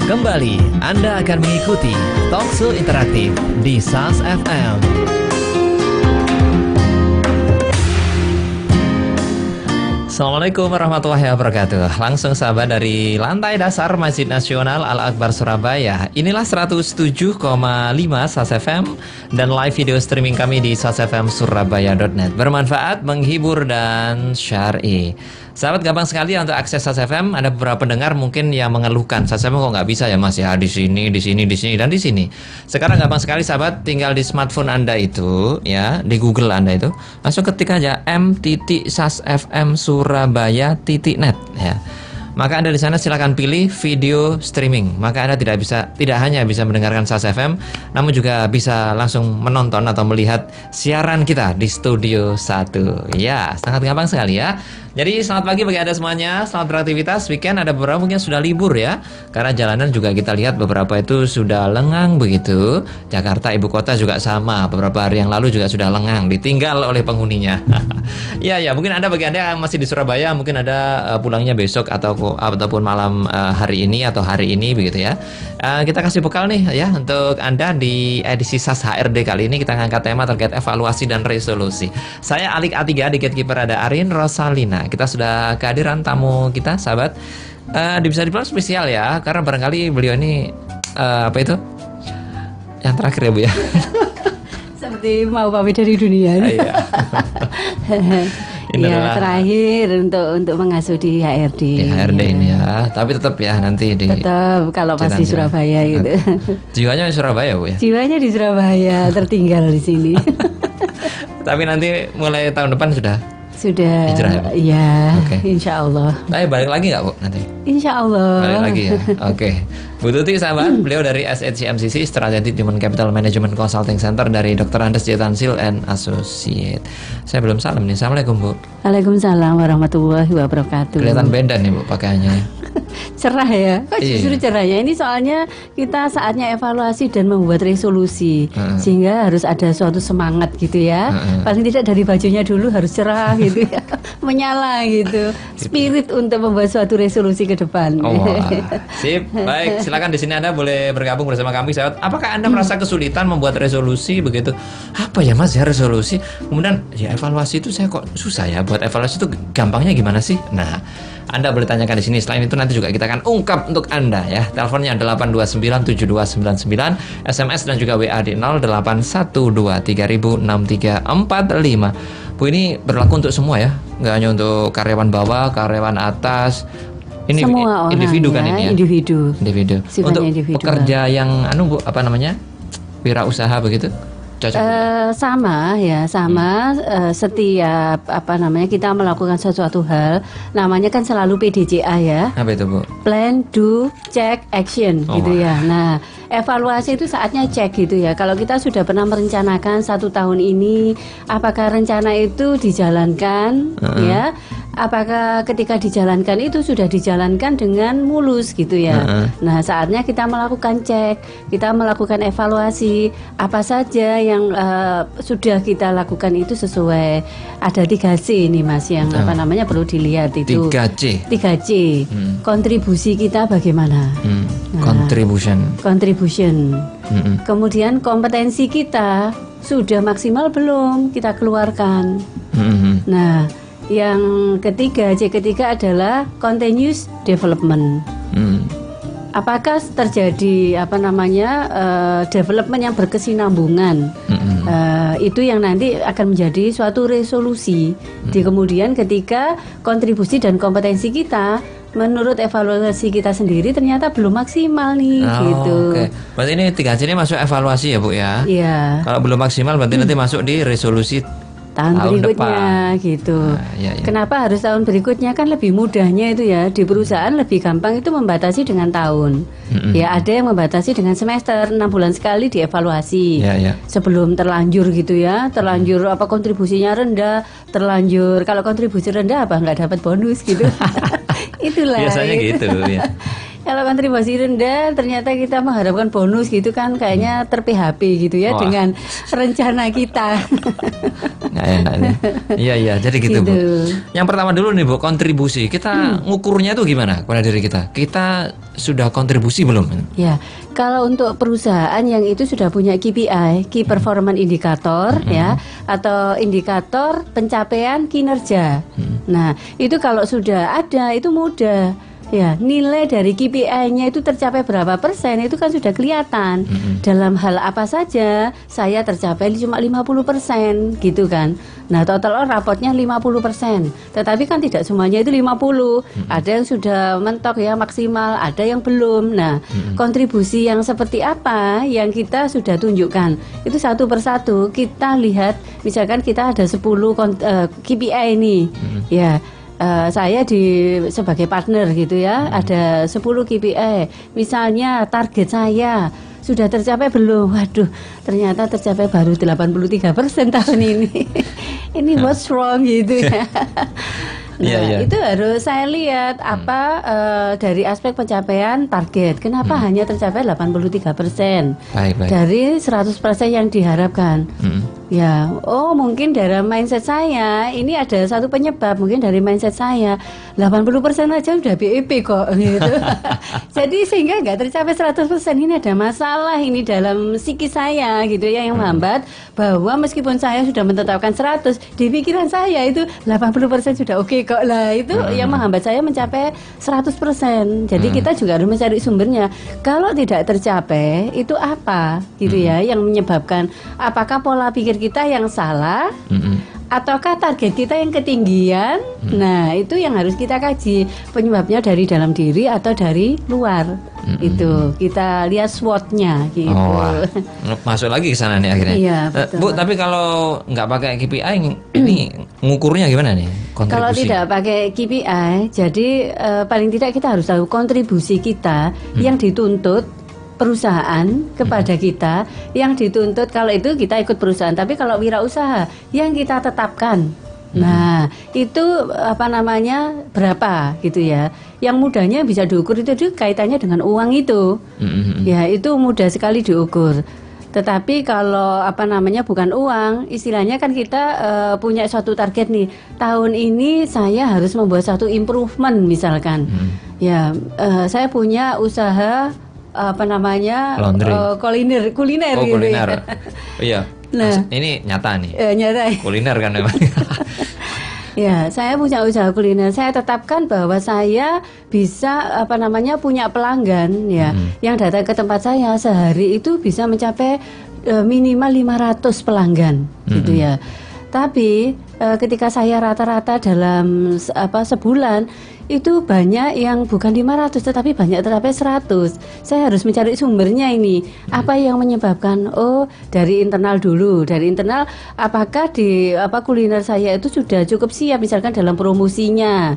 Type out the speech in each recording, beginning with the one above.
Kembali Anda akan mengikuti Talkshow Interaktif di SAS FM. Assalamualaikum warahmatullahi wabarakatuh. Langsung sahabat dari lantai dasar Masjid Nasional Al-Akbar Surabaya. Inilah 107,5 SAS FM dan live video streaming kami di sasfmsurabaya.net. Bermanfaat, menghibur, dan syar'i. Sahabat, gampang sekali untuk akses SAS FM. Ada beberapa pendengar mungkin yang mengeluhkan, SAS FM kok nggak bisa ya Mas ya, di sini, dan di sini. Sekarang gampang sekali sahabat, tinggal di smartphone Anda itu ya, di Google Anda itu, langsung ketik aja m.sasfmsurabaya.net ya. Maka Anda di sana silakan pilih video streaming. Maka Anda tidak hanya bisa mendengarkan SAS FM, namun juga bisa langsung menonton atau melihat siaran kita di Studio 1. Ya, sangat gampang sekali ya. Jadi selamat pagi bagi Anda semuanya, selamat beraktivitas. Weekend ada beberapa mungkin sudah libur ya, karena jalanan juga kita lihat beberapa itu sudah lengang begitu. Jakarta ibu kota juga sama, beberapa hari yang lalu juga sudah lengang, ditinggal oleh penghuninya. Ya, mungkin Anda bagi Anda yang masih di Surabaya, mungkin ada pulangnya besok ataupun malam hari ini atau hari ini begitu ya. Kita kasih bekal nih ya untuk Anda di edisi SAS HRD kali ini. Kita ngangkat tema terkait evaluasi dan resolusi. Saya Alik A3, di gatekeeper ada Arin Rosalina. Kita sudah kehadiran tamu kita, sahabat. Bisa dibilang spesial ya, karena barangkali beliau ini apa itu? Yang terakhir ya Bu ya. Seperti mau pamit dari dunia. Iya. Ini ya, terakhir untuk mengasuh di HRD. Di HRD ya. Ini ya, tapi tetap ya nanti di. Tetap kalau pas di Surabaya gitu. Jiwanya di Surabaya Bu ya. Jiwanya di Surabaya, tertinggal di sini. Tapi nanti mulai tahun depan sudah hijrah ya, okay. Insya Allah. Tapi balik lagi nggak Bu nanti? Insya Allah. Balik lagi ya. Oke. Bu Tuti sahabat, beliau dari SHCMCC Strategic Human Capital Management Consulting Center dari Dr. Andes Jetansil and Associate. Saya belum salam nih. Assalamualaikum Bu. Waalaikumsalam warahmatullahi wabarakatuh. Kelihatan beda nih Bu pakaiannya. Cerah ya. Kok justru cerah ya? Ini soalnya kita saatnya evaluasi dan membuat resolusi, sehingga harus ada suatu semangat gitu ya. Paling tidak dari bajunya dulu harus cerah gitu ya. Menyala gitu. Spirit untuk membuat suatu resolusi ke depan. Sip. Baik, silakan di sini Anda boleh bergabung bersama kami sahabat. Apakah Anda merasa kesulitan membuat resolusi begitu? Apa ya Mas ya resolusi? Kemudian ya evaluasi itu saya kok susah ya, buat evaluasi itu gampangnya gimana sih? Nah, Anda boleh tanyakan di sini. Selain itu nanti juga kita akan ungkap untuk Anda ya. Teleponnya 8297299, SMS dan juga WA di 0812306345. Bu, ini berlaku untuk semua ya, nggak hanya untuk karyawan bawah, karyawan atas. Ini semua individu kan ini ya? Individu. Untuk individu. Pekerja yang Bu, apa namanya? Wirausaha begitu? Cocok. Sama. Setiap kita melakukan sesuatu hal, namanya kan selalu PDCA ya. Apa itu Bu? Plan, do, check, action gitu ya. Nah, evaluasi itu saatnya cek gitu ya. Kalau kita sudah pernah merencanakan 1 tahun ini, apakah rencana itu dijalankan ya? Apakah ketika dijalankan itu sudah dijalankan dengan mulus gitu ya. Nah, saatnya kita melakukan cek, kita melakukan evaluasi apa saja yang sudah kita lakukan itu sesuai. Ada 3C ini Mas yang perlu dilihat itu. 3C. Kontribusi kita bagaimana? Contribution. Kemudian kompetensi kita sudah maksimal belum kita keluarkan. Nah, yang ketiga, C ketiga adalah continuous development. Apakah terjadi development yang berkesinambungan? Itu yang nanti akan menjadi suatu resolusi di kemudian ketika kontribusi dan kompetensi kita menurut evaluasi kita sendiri ternyata belum maksimal nih gitu. Okay. Berarti ini 3C ini masuk evaluasi ya Bu ya? Iya. Kalau belum maksimal berarti nanti masuk di resolusi tahun berikutnya depan. Gitu. Kenapa harus tahun berikutnya? Kan lebih mudahnya itu ya, di perusahaan lebih gampang itu membatasi dengan tahun. Ya, ada yang membatasi dengan semester, 6 bulan sekali dievaluasi. Sebelum terlanjur gitu ya, terlanjur kontribusinya rendah, terlanjur kalau kontribusi rendah nggak dapat bonus gitu. Itulah. Biasanya gitu ya. Kalau kontribusi rendah ternyata kita mengharapkan bonus gitu kan kayaknya ter-PHP gitu ya dengan rencana kita. Nggak enak nih. Iya, jadi gitu, Bu. Yang pertama dulu nih, Bu, kontribusi. Kita ngukurnya tuh gimana pada diri kita? Kita sudah kontribusi belum? Ya, kalau untuk perusahaan yang itu sudah punya KPI, Key Performance Indicator ya, atau indikator pencapaian kinerja. Nah, itu kalau sudah ada itu mudah. Ya, nilai dari KPI-nya itu tercapai berapa persen itu kan sudah kelihatan. Dalam hal apa saja saya tercapai cuma 50% gitu kan. Nah, total rapotnya 50%. Tetapi kan tidak semuanya itu 50. Ada yang sudah mentok ya maksimal, ada yang belum. Nah, kontribusi yang seperti apa yang kita sudah tunjukkan. Itu satu persatu kita lihat, misalkan kita ada 10 KPI ini. Ya, saya sebagai partner gitu ya, ada 10 KPI. Misalnya target saya sudah tercapai belum? Waduh, ternyata tercapai baru 83% tahun ini. Ini what's wrong gitu ya. Nah, itu harus saya lihat apa dari aspek pencapaian target. Kenapa hanya tercapai 83% dari 100% yang diharapkan? Ya, mungkin dari mindset saya ini ada satu penyebab, mungkin dari mindset saya 80% aja udah BEP kok gitu. Jadi sehingga nggak tercapai 100%, ini ada masalah ini dalam psikis saya gitu ya, yang menghambat bahwa meskipun saya sudah menetapkan 100, di pikiran saya itu 80% sudah oke kok lah, itu yang menghambat saya mencapai 100%. Jadi kita juga harus mencari sumbernya. Kalau tidak tercapai itu apa gitu ya yang menyebabkan, apakah pola pikir kita yang salah ataukah target kita yang ketinggian? Nah, itu yang harus kita kaji, penyebabnya dari dalam diri atau dari luar. Itu kita lihat SWOT-nya gitu. Masuk lagi ke sana nih akhirnya. Iya, betul. Bu, tapi kalau nggak pakai KPI ini ngukurnya gimana nih kontribusi? Kalau tidak pakai KPI, jadi paling tidak kita harus tahu kontribusi kita yang dituntut perusahaan kepada kita, yang dituntut kalau itu kita ikut perusahaan. Tapi kalau wirausaha yang kita tetapkan, nah itu apa namanya berapa gitu ya. Yang mudahnya bisa diukur itu kaitannya dengan uang itu. Ya, itu mudah sekali diukur. Tetapi kalau apa namanya bukan uang, istilahnya kan kita punya suatu target nih. Tahun ini saya harus membuat satu improvement misalkan. Ya, saya punya usaha apa namanya kuliner gitu kuliner. Ya. Iya. Nah, ini nyata nih. Nyata. Kuliner kan memang. Ya, saya punya usaha kuliner. Saya tetapkan bahwa saya bisa apa namanya punya pelanggan ya, yang datang ke tempat saya sehari itu bisa mencapai minimal 500 pelanggan gitu ya. Tapi ketika saya rata-rata dalam sebulan itu banyak yang bukan 500 tetapi banyak tercapai 100. Saya harus mencari sumbernya ini. Apa yang menyebabkan? Dari internal dulu. Dari internal, apakah di kuliner saya itu sudah cukup siap misalkan dalam promosinya.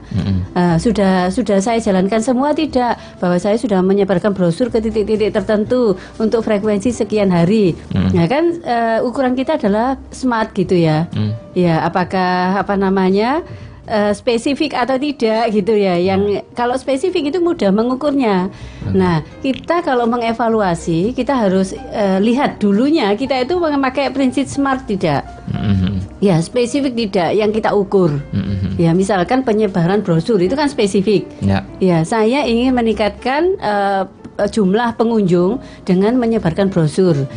Sudah saya jalankan semua tidak? Bahwa saya sudah menyebarkan brosur ke titik-titik tertentu untuk frekuensi sekian hari. Nah kan ukuran kita adalah SMART gitu ya. Ya, apakah spesifik atau tidak gitu ya. Yang kalau spesifik itu mudah mengukurnya. Nah, kita kalau mengevaluasi kita harus lihat dulunya kita itu memakai prinsip SMART tidak. Ya, spesifik tidak yang kita ukur. Ya, misalkan penyebaran brosur itu kan spesifik. Ya, saya ingin meningkatkan jumlah pengunjung dengan menyebarkan brosur.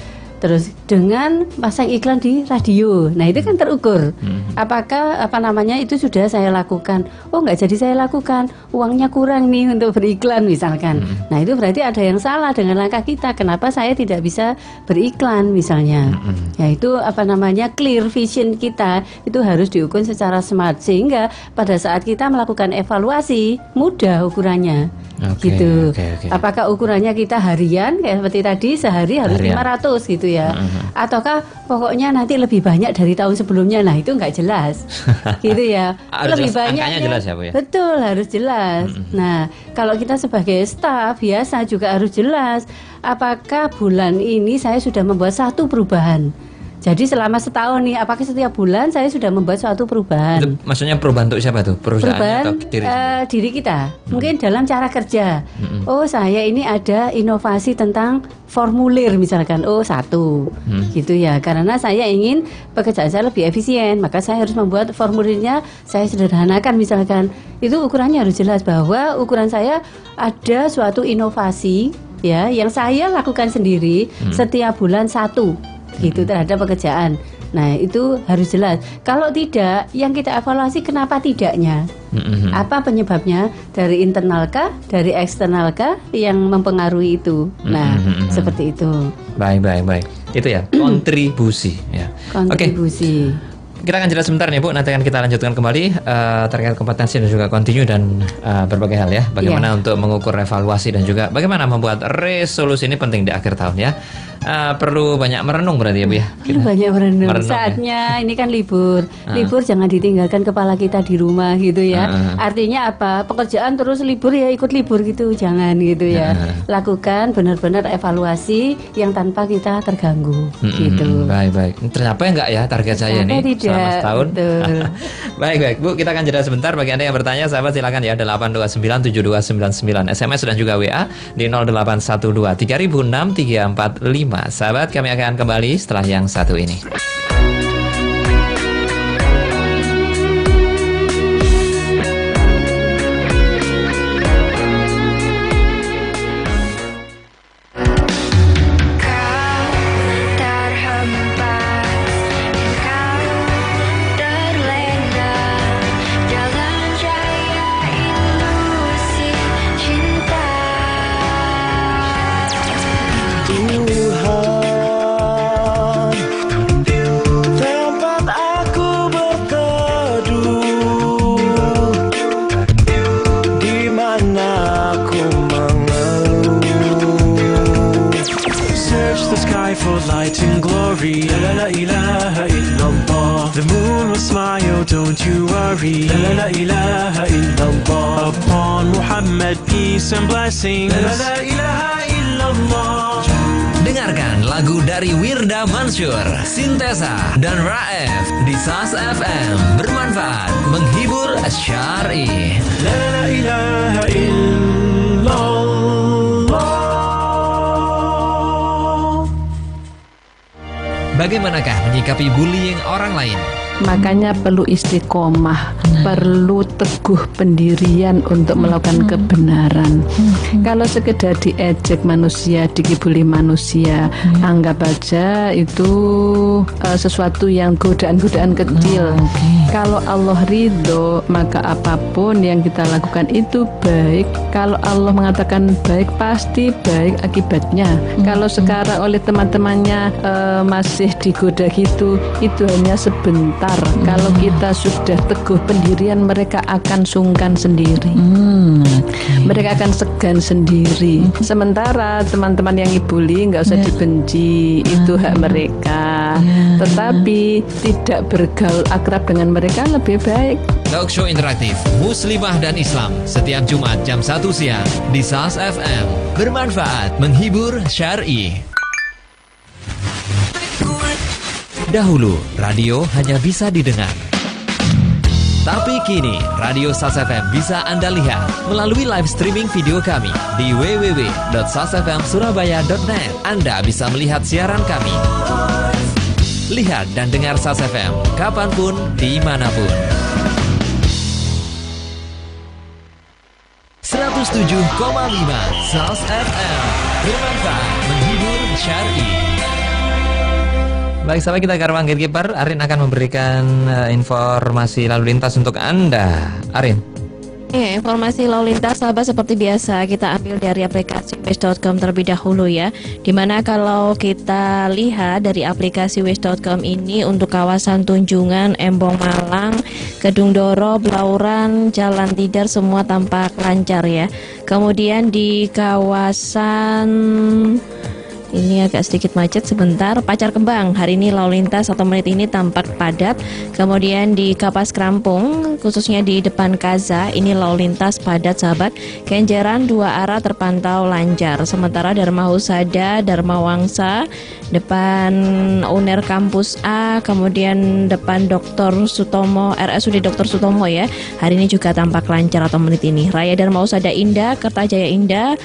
Terus dengan pasang iklan di radio. Nah, itu kan terukur. Apakah itu sudah saya lakukan? Nggak jadi saya lakukan. Uangnya kurang nih untuk beriklan misalkan. Nah, itu berarti ada yang salah dengan langkah kita. Kenapa saya tidak bisa beriklan misalnya? Yaitu clear vision kita itu harus diukur secara smart sehingga pada saat kita melakukan evaluasi mudah ukurannya. Gitu. Apakah ukurannya kita harian kayak seperti tadi sehari harus 500 gitu ya. Ataukah pokoknya nanti lebih banyak dari tahun sebelumnya. Nah, itu nggak jelas. Gitu ya. Lebih banyak angkanya jelas ya, Bu ya. Betul, harus jelas. Nah, kalau kita sebagai staf biasa juga harus jelas apakah bulan ini saya sudah membuat satu perubahan. Jadi selama setahun nih, apakah setiap bulan saya sudah membuat suatu perubahan? Itu maksudnya perubahan untuk siapa tuh? Perusahaannya atau diri kita. Mungkin dalam cara kerja. Oh, saya ini ada inovasi tentang formulir misalkan. Oh, satu. Gitu ya. Karena saya ingin pekerjaan saya lebih efisien, maka saya harus membuat formulirnya saya sederhanakan misalkan. Itu ukurannya harus jelas bahwa ukuran saya ada suatu inovasi ya yang saya lakukan sendiri setiap bulan satu. Gitu terhadap pekerjaan. Nah, itu harus jelas. Kalau tidak, yang kita evaluasi kenapa tidaknya? Apa penyebabnya? Dari internal kah, dari eksternal kah yang mempengaruhi itu? Nah, seperti itu. Baik. Itu ya, kontribusi ya. Kontribusi. Kita akan jeda sebentar nih Bu, nanti akan kita lanjutkan kembali terkait kompetensi dan juga continue dan berbagai hal ya. Bagaimana untuk mengukur evaluasi dan juga bagaimana membuat resolusi ini penting di akhir tahun ya. Perlu banyak merenung berarti ya Bu ya. Banyak merenung. Saatnya ini kan libur. Libur jangan ditinggalkan kepala kita di rumah gitu ya. Artinya apa? Pekerjaan terus libur ya ikut libur gitu, jangan gitu ya. Lakukan benar-benar evaluasi yang tanpa kita terganggu gitu. Baik. Tercapai enggak ya target saya ini selama setahun? Baik Bu, kita akan jeda sebentar. Bagi Anda yang bertanya, sahabat silakan ya 8297299 SMS dan juga WA di 0812 3006 345. Sahabat, kami akan kembali setelah yang satu ini. For light and glory, la ilaha illallah. The moon will smile, don't you worry, la ilaha illallah. Upon Muhammad, peace and blessings, la ilaha illallah. Dengarkan lagu dari Wirda Mansur, Sintesa dan Raef di SAS FM. Bermanfaat, menghibur, syar'i. La ilaha illallah. Bagaimanakah menyikapi bullying orang lain? Makanya perlu istiqomah, perlu teguh pendirian untuk melakukan kebenaran. Kalau sekedar diejek manusia, dikibuli manusia, anggap aja itu sesuatu yang godaan-godaan kecil. Kalau Allah ridho, maka apapun yang kita lakukan itu baik. Kalau Allah mengatakan baik, pasti baik akibatnya. Kalau sekarang oleh teman-temannya masih digoda gitu, itu hanya sebentar. Kalau kita sudah teguh pendirian, mereka akan sungkan sendiri. Mereka akan segan sendiri. Sementara teman-teman yang dibully nggak usah dibenci, itu hak mereka. Tetapi tidak bergaul akrab dengan mereka lebih baik. Talk show interaktif Muslimah dan Islam setiap Jumat jam 1 siang di SAS FM. Bermanfaat, menghibur, syar'i. Dahulu, radio hanya bisa didengar. Tapi kini, Radio SAS FM bisa Anda lihat melalui live streaming video kami di www.sasfmsurabaya.net. Anda bisa melihat siaran kami. Lihat dan dengar SAS FM kapanpun, dimanapun. 107,5 SAS FM. Bermanfaat, menghibur, syar'i. Baik, sahabat, kita ke ruang gatekeeper. Arin akan memberikan informasi lalu lintas untuk Anda. Arin. Informasi lalu lintas sahabat seperti biasa kita ambil dari aplikasi Waze.com terlebih dahulu ya. Dimana kalau kita lihat dari aplikasi Waze.com ini untuk kawasan Tunjungan, Embong Malang, Kedung Doro, Blauran, Jalan Tidar semua tampak lancar ya. Kemudian di kawasan Ini agak sedikit macet sebentar. Pacar Kembang, hari ini lalu lintas 1 menit ini tampak padat. Kemudian di Kapas Krampung, khususnya di depan Kaza, ini lalu lintas padat sahabat. Kenjeran 2 arah terpantau lancar. Sementara Dharma Husada, Dharma Wangsa, depan UNER Kampus A, kemudian depan Dr. Sutomo, RSUD Dr. Sutomo ya, hari ini juga tampak lancar atau menit ini. Raya Dharma Husada Indah, Kertajaya Indah,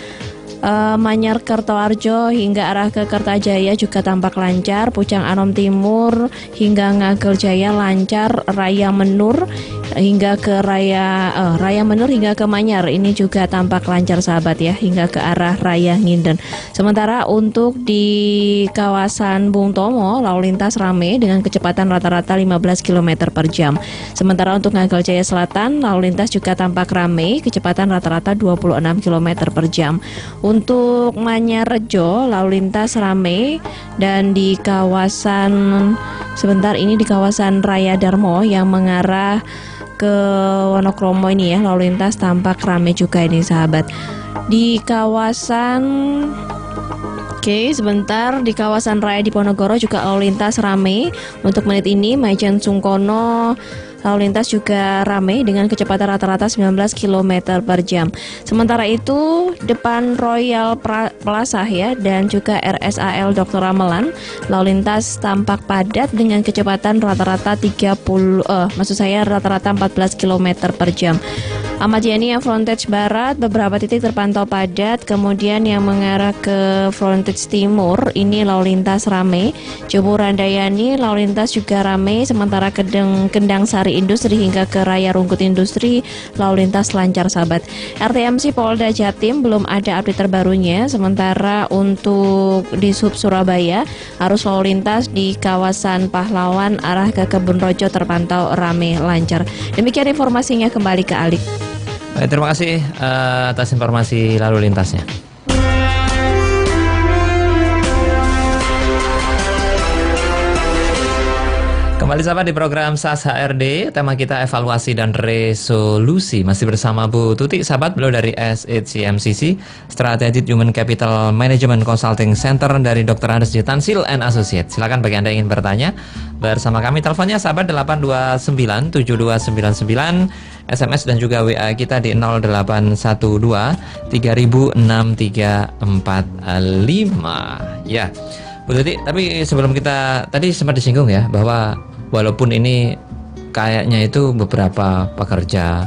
Manyar Kertoarjo hingga arah ke Kertajaya juga tampak lancar. Pucang Anom Timur hingga Ngagel Jaya lancar. Raya Menur hingga ke Raya Menur hingga ke Manyar ini juga tampak lancar sahabat ya, hingga ke arah Raya Nginden. Sementara untuk di kawasan Bung Tomo lalu lintas rame dengan kecepatan rata-rata 15 km per jam. Sementara untuk Ngagel Jaya Selatan lalu lintas juga tampak rame, kecepatan rata-rata 26 km per jam. Untuk Manyarrejo lalu lintas rame, dan di kawasan di kawasan Raya Darmo yang mengarah ke Wonokromo ini ya, lalu lintas tampak rame juga ini sahabat. Di kawasan di kawasan Raya Diponegoro juga lalu lintas rame. Untuk menit ini Majen Sungkono lalu lintas juga ramai dengan kecepatan rata-rata 19 km per jam. Sementara itu depan Royal Plaza ya, dan juga RSAL Dr. Ramelan lalu lintas tampak padat dengan kecepatan rata-rata rata-rata 14 km per jam. Ahmad Yani yang frontage barat beberapa titik terpantau padat, kemudian yang mengarah ke frontage timur ini lalu lintas ramai. Jemur Randayani lalu lintas juga ramai, sementara Kendang Sari Industri hingga ke Raya Rungkut Industri lalu lintas lancar sahabat. RTMC Polda Jatim belum ada update terbarunya, sementara untuk di Sub Surabaya arus lalu lintas di kawasan Pahlawan arah ke Kebun Rojo terpantau ramai lancar. Demikian informasinya, kembali ke Alik. Baik, terima kasih atas informasi lalu lintasnya. Kembali sahabat di program SAS HRD, tema kita evaluasi dan resolusi. Masih bersama Bu Tuti, sahabat, beliau dari SHCMCC, Strategic Human Capital Management Consulting Center dari Dr. Andes J. Tansil and Associates. Silakan bagi Anda yang ingin bertanya bersama kami. Teleponnya sahabat 829-7299, SMS dan juga WA kita di 0812-3006-345. Ya, Bu Tuti, tapi sebelum kita tadi sempat disinggung ya, bahwa walaupun ini kayaknya itu beberapa pekerja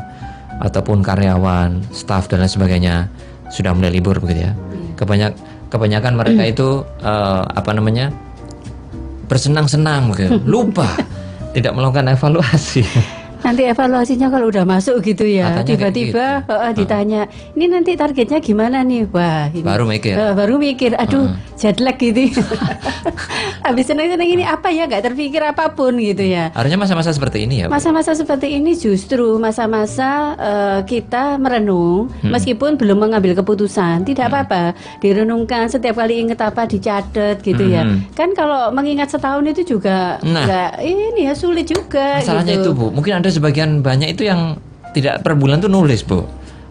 ataupun karyawan, staf dan lain sebagainya sudah mulai libur begitu ya. Kebanyakan mereka itu bersenang-senang begitu, lupa tidak melakukan evaluasi. Nanti evaluasinya kalau udah masuk gitu ya, katanya tiba-tiba gitu. Ditanya, ini nanti targetnya gimana nih? Wah, ini baru mikir, aduh, jet lag gitu. Habis senang-senang ini apa ya, nggak terpikir apapun gitu ya. Harusnya masa-masa seperti ini ya. Masa-masa seperti ini justru masa-masa kita merenung, meskipun belum mengambil keputusan, tidak apa-apa, direnungkan, setiap kali ingat apa dicatat gitu ya. Kan kalau mengingat setahun itu juga nggak ini ya, sulit juga. Masalahnya gitu. itu Bu, mungkin ada sebagian banyak itu yang tidak per bulan tuh nulis Bu.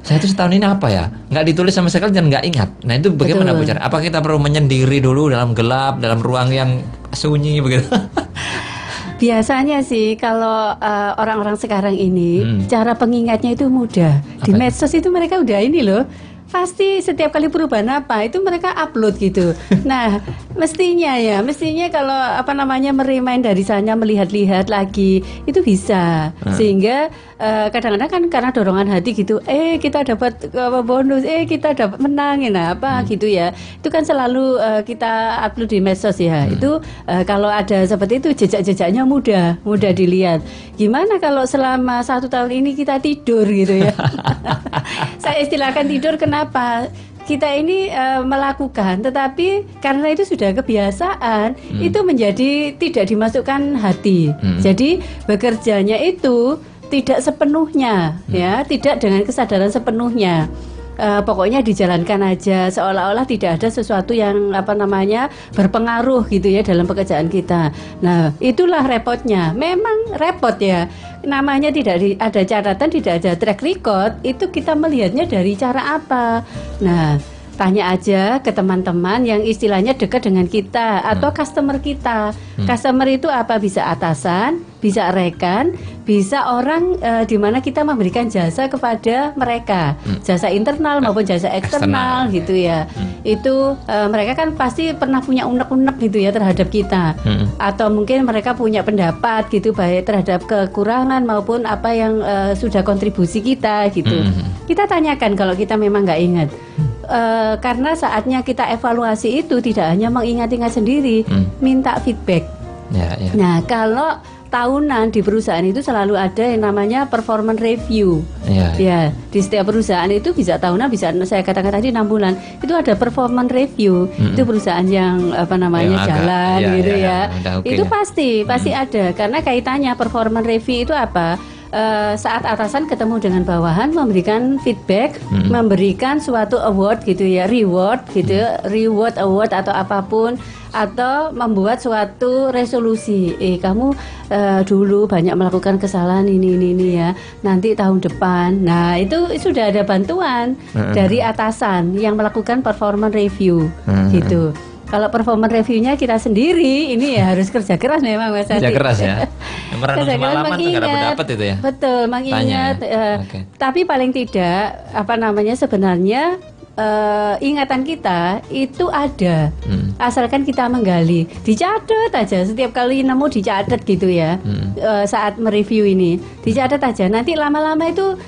Saya itu setahun ini apa ya? Nggak ditulis sama sekali dan nggak ingat. Nah itu bagaimana Bu cara? Apa kita perlu menyendiri dulu dalam gelap, dalam ruang yang sunyi begitu? Biasanya sih kalau orang-orang sekarang ini cara pengingatnya itu mudah. Di medsos itu mereka udah ini loh. Pasti setiap kali perubahan apa itu mereka upload gitu. Nah, mestinya kalau meremind dari sana, melihat-lihat lagi itu bisa. Sehingga kadang-kadang kan karena dorongan hati gitu, kita dapat bonus, kita dapat menang, gitu ya. Itu kan selalu kita upload di medsos ya. Itu kalau ada seperti itu jejak-jejaknya mudah dilihat. Gimana kalau selama 1 tahun ini kita tidur gitu ya? Saya istilahkan tidur, kenapa? Kita ini melakukan, tetapi karena itu sudah kebiasaan, itu menjadi tidak dimasukkan hati. Jadi bekerjanya itu tidak sepenuhnya, ya, tidak dengan kesadaran sepenuhnya. Pokoknya dijalankan aja, seolah-olah tidak ada sesuatu yang berpengaruh gitu ya dalam pekerjaan kita. Nah, itulah repotnya. Memang repot ya. Namanya tidak ada catatan, tidak ada track record. Itu kita melihatnya dari cara apa? Nah, tanya aja ke teman-teman yang istilahnya dekat dengan kita atau customer kita. Customer itu apa? Bisa atasan, bisa rekan, bisa orang di mana kita memberikan jasa kepada mereka, jasa internal maupun jasa eksternal gitu ya. Itu mereka kan pasti pernah punya unek-unek gitu ya terhadap kita, atau mungkin mereka punya pendapat gitu baik terhadap kekurangan maupun apa yang sudah kontribusi kita gitu. Kita tanyakan kalau kita memang nggak ingat. Karena saatnya kita evaluasi itu tidak hanya mengingat-ingat sendiri, minta feedback. Ya. Nah, kalau tahunan di perusahaan itu selalu ada yang namanya performance review. Ya, di setiap perusahaan itu bisa tahunan, bisa saya katakan tadi 6 bulan. Itu ada performance review. Itu perusahaan yang jalan gitu ya. Itu pasti ada karena kaitannya performance review itu apa? Saat atasan ketemu dengan bawahan memberikan feedback, memberikan suatu award gitu ya, reward gitu, reward award atau apapun, atau membuat suatu resolusi. Kamu dulu banyak melakukan kesalahan ini ya. Nanti tahun depan. Nah, itu sudah ada bantuan dari atasan yang melakukan performance review gitu. Kalau performance reviewnya kita sendiri, ini ya harus kerja keras memang Mas Adi. Kerja keras ya. Merenung semalaman nggak dapat itu ya. Betul, mengingat. Tapi paling tidak sebenarnya ingatan kita itu ada, asalkan kita menggali, dicatat aja setiap kali nemu dicatat gitu ya. Saat mereview ini dicatat aja, nanti lama-lama itu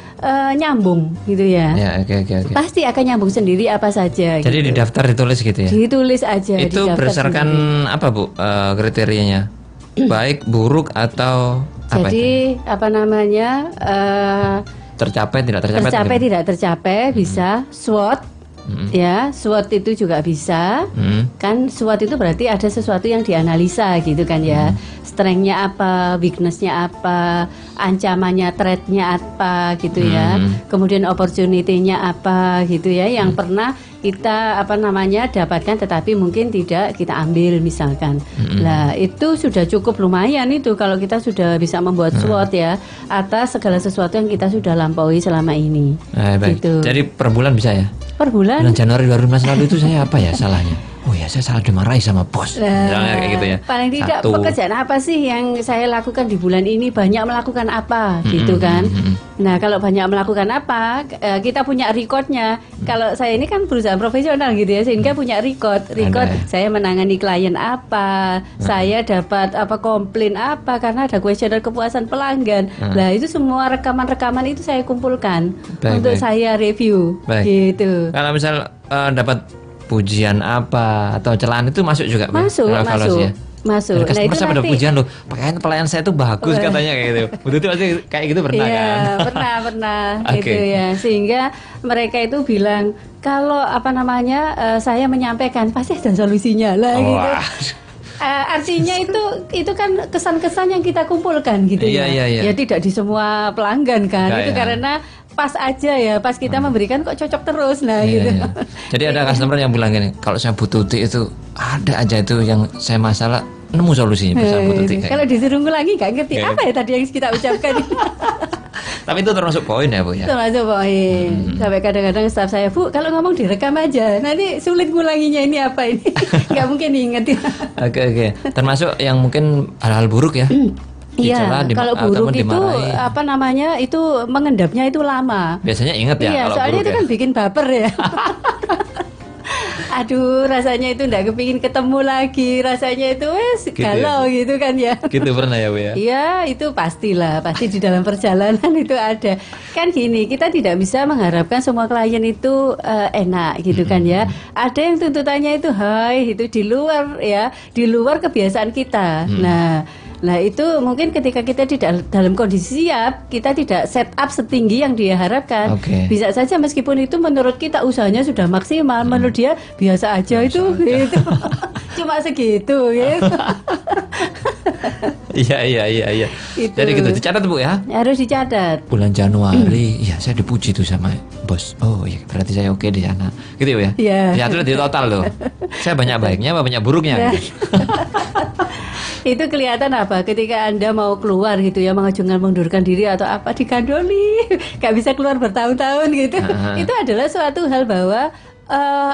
nyambung gitu ya. Oke. Pasti akan nyambung sendiri apa saja. Jadi gitu. di daftar ditulis gitu ya. Ditulis aja. Itu berdasarkan sendiri. apa Bu kriterianya? Baik, buruk atau apa? Jadi tercapai tidak tercapai bisa SWOT. Ya, SWOT itu juga bisa. Kan SWOT itu berarti ada sesuatu yang dianalisa gitu kan ya. Strength-nya apa, weakness-nya apa, ancamannya, threat-nya apa gitu ya. Kemudian opportunity-nya apa gitu ya, yang pernah kita dapatkan tetapi mungkin tidak kita ambil misalkan. Nah, itu sudah cukup lumayan itu kalau kita sudah bisa membuat SWOT ya atas segala sesuatu yang kita sudah lampaui selama ini. Baik. Gitu. Jadi per bulan bisa ya? Per bulan. Bulan Januari 2015 lalu itu saya apa ya salahnya? Oh ya, saya salah dimarahi sama bos. Misalnya kayak gitu ya. Paling tidak pekerjaan apa sih yang saya lakukan di bulan ini, banyak melakukan apa gitu kan. Nah, kalau banyak melakukan apa, kita punya recordnya. Kalau saya ini kan perusahaan profesional gitu ya, sehingga punya record saya menangani klien apa, saya dapat komplain apa, karena ada kuesioner kepuasan pelanggan. Nah, itu semua rekaman-rekaman itu saya kumpulkan untuk saya review gitu. Kalau misal dapat pujian apa atau celaan itu masuk juga masuk. Nah, itu sampai ada pujian loh, pakaian pelayan saya itu bagus katanya kayak gitu. Betul pasti kayak gitu pernah kan? Pernah gitu ya. Sehingga mereka itu bilang kalau saya menyampaikan pasti ada solusinya lah gitu. Artinya itu kan kesan-kesan yang kita kumpulkan gitu ya. Ya tidak di semua pelanggan kan. Itu karena pas aja ya, pas kita memberikan kok cocok terus gitu. Jadi ada customer yang bilang gini, kalau saya butuh tea itu ada aja itu yang saya masalah nemu solusinya bisa butuh tea. Kalau disuruh lagi nggak ngerti apa ya tadi yang kita ucapkan. Tapi itu termasuk poin ya Bu ya? Termasuk poin. Sampai kadang-kadang staff saya, Bu kalau ngomong direkam aja, nanti sulit ngulanginya ini apa ini. Nggak mungkin diingetin. Oke. Termasuk yang mungkin hal-hal buruk ya? Iya, kalau buruk itu itu mengendapnya itu lama. Biasanya ingat ya. Iya, kalau soalnya buruk itu kan bikin baper ya. Aduh, rasanya itu enggak kepingin ketemu lagi, rasanya itu galau gitu kan ya. Gitu pernah ya Bu ya? Iya, itu pasti di dalam perjalanan itu ada. Kan gini, kita tidak bisa mengharapkan semua klien itu enak gitu kan ya. Ada yang tuntutannya itu itu di luar kebiasaan kita. Nah itu mungkin ketika kita tidak dalam kondisi siap, kita tidak set up setinggi yang dia harapkan. Bisa saja meskipun itu menurut kita usahanya sudah maksimal, menurut dia biasa aja gitu. Cuma segitu gitu. Iya. Gitu. Jadi gitu, dicatat Bu ya? Harus dicatat. Bulan Januari, ya saya dipuji tuh sama bos. Oh iya, berarti saya oke di sana. Gitu ya? Iya. Ya terus di total loh. Saya banyak baiknya apa banyak buruknya? Itu kelihatan apa ketika Anda mau keluar gitu ya, mengajukan mengundurkan diri atau apa, digandoli, gak bisa keluar bertahun-tahun gitu. Itu adalah suatu hal bahwa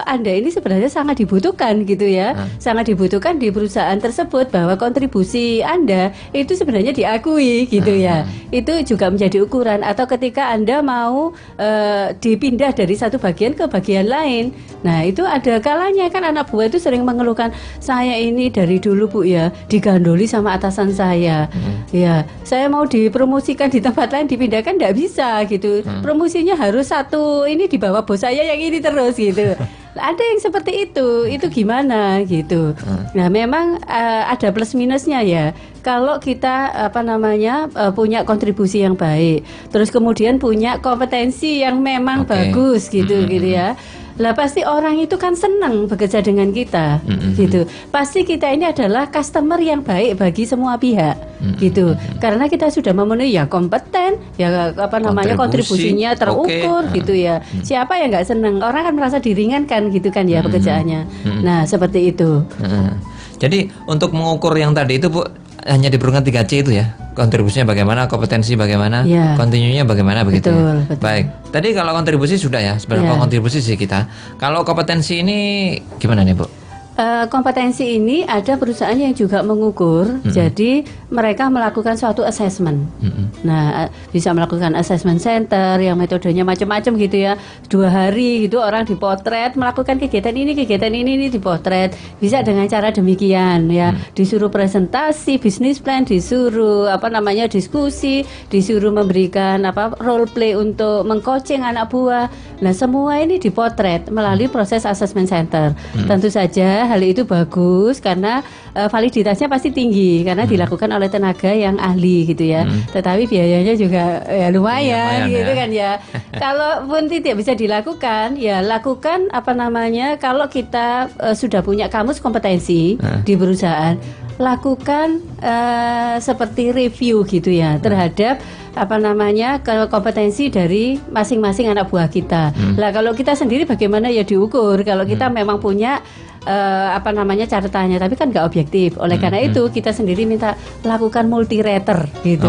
Anda ini sebenarnya sangat dibutuhkan gitu ya, sangat dibutuhkan di perusahaan tersebut, bahwa kontribusi Anda itu sebenarnya diakui gitu ya. Itu juga menjadi ukuran. Atau ketika Anda mau dipindah dari satu bagian ke bagian lain, nah itu ada kalanya kan anak buah itu sering mengeluhkan, saya ini dari dulu Bu ya digandoli sama atasan saya, ya saya mau dipromosikan di tempat lain dipindahkan tidak bisa gitu, promosinya harus satu ini di bawah bos saya yang ini terus gitu. Ada yang seperti itu gimana gitu. Nah memang ada plus minusnya ya. Kalau kita punya kontribusi yang baik, terus kemudian punya kompetensi yang memang bagus gitu ya. Lah pasti orang itu kan senang bekerja dengan kita gitu. Pasti kita ini adalah customer yang baik bagi semua pihak gitu. Karena kita sudah memenuhi ya kompeten, ya kontribusinya terukur gitu ya. Siapa yang nggak senang? Orang kan merasa diringankan gitu kan ya pekerjaannya. Nah, seperti itu. Jadi untuk mengukur yang tadi itu Bu, hanya diperlukan 3C itu ya. Kontribusinya bagaimana, kompetensi bagaimana, kontinunya bagaimana begitu. Betul. Baik. Tadi kalau kontribusi sudah ya, seberapa kontribusi sih kita. Kalau kompetensi ini gimana nih Bu? Kompetensi ini ada perusahaan yang juga mengukur, jadi mereka melakukan suatu assessment. Nah, bisa melakukan assessment center yang metodenya macam-macam gitu ya. 2 hari gitu orang dipotret, melakukan kegiatan ini dipotret. Bisa dengan cara demikian ya. Disuruh presentasi, bisnis plan, disuruh diskusi, disuruh memberikan role play untuk mengcoaching anak buah. Nah, semua ini dipotret melalui proses assessment center. Tentu saja hal itu bagus karena validitasnya pasti tinggi karena dilakukan oleh tenaga yang ahli gitu ya. Tetapi biayanya juga ya lumayan gitu kan ya. Kalaupun tidak bisa dilakukan, ya lakukan kalau kita sudah punya kamus kompetensi di perusahaan, lakukan seperti review gitu ya terhadap kompetensi dari masing-masing anak buah kita. Lah kalau kita sendiri bagaimana ya diukur. Kalau kita memang punya catatannya, tapi kan nggak objektif. Oleh karena itu kita sendiri minta lakukan multi-rater gitu.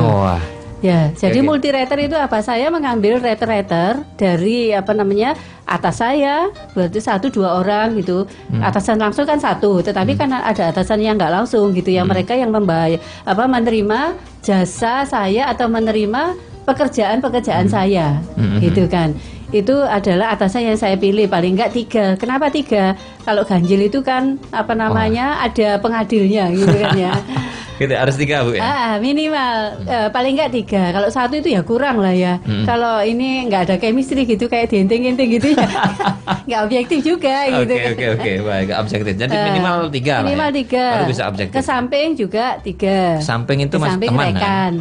Ya, jadi multi-rater itu apa? Saya mengambil rater-rater dari atas saya, berarti 1-2 orang gitu. Atasan langsung kan 1, tetapi kan ada atasan yang nggak langsung gitu ya. Mereka yang menerima jasa saya atau menerima pekerjaan saya, gitu kan. Itu adalah atasan yang saya pilih paling enggak 3. Kenapa 3? Kalau ganjil itu kan ada pengadilnya gitu kan ya. Gitu, harus 3 Bu ya? Minimal paling enggak 3. Kalau 1 itu ya kurang lah ya. Kalau ini enggak ada chemistry gitu kayak diinting-inting gitu ya. Enggak objektif juga gitu. Oke, baik, enggak objektif. Jadi minimal 3 lah. Minimal 3. Baru bisa objektif. Ke samping juga 3. Samping itu mas teman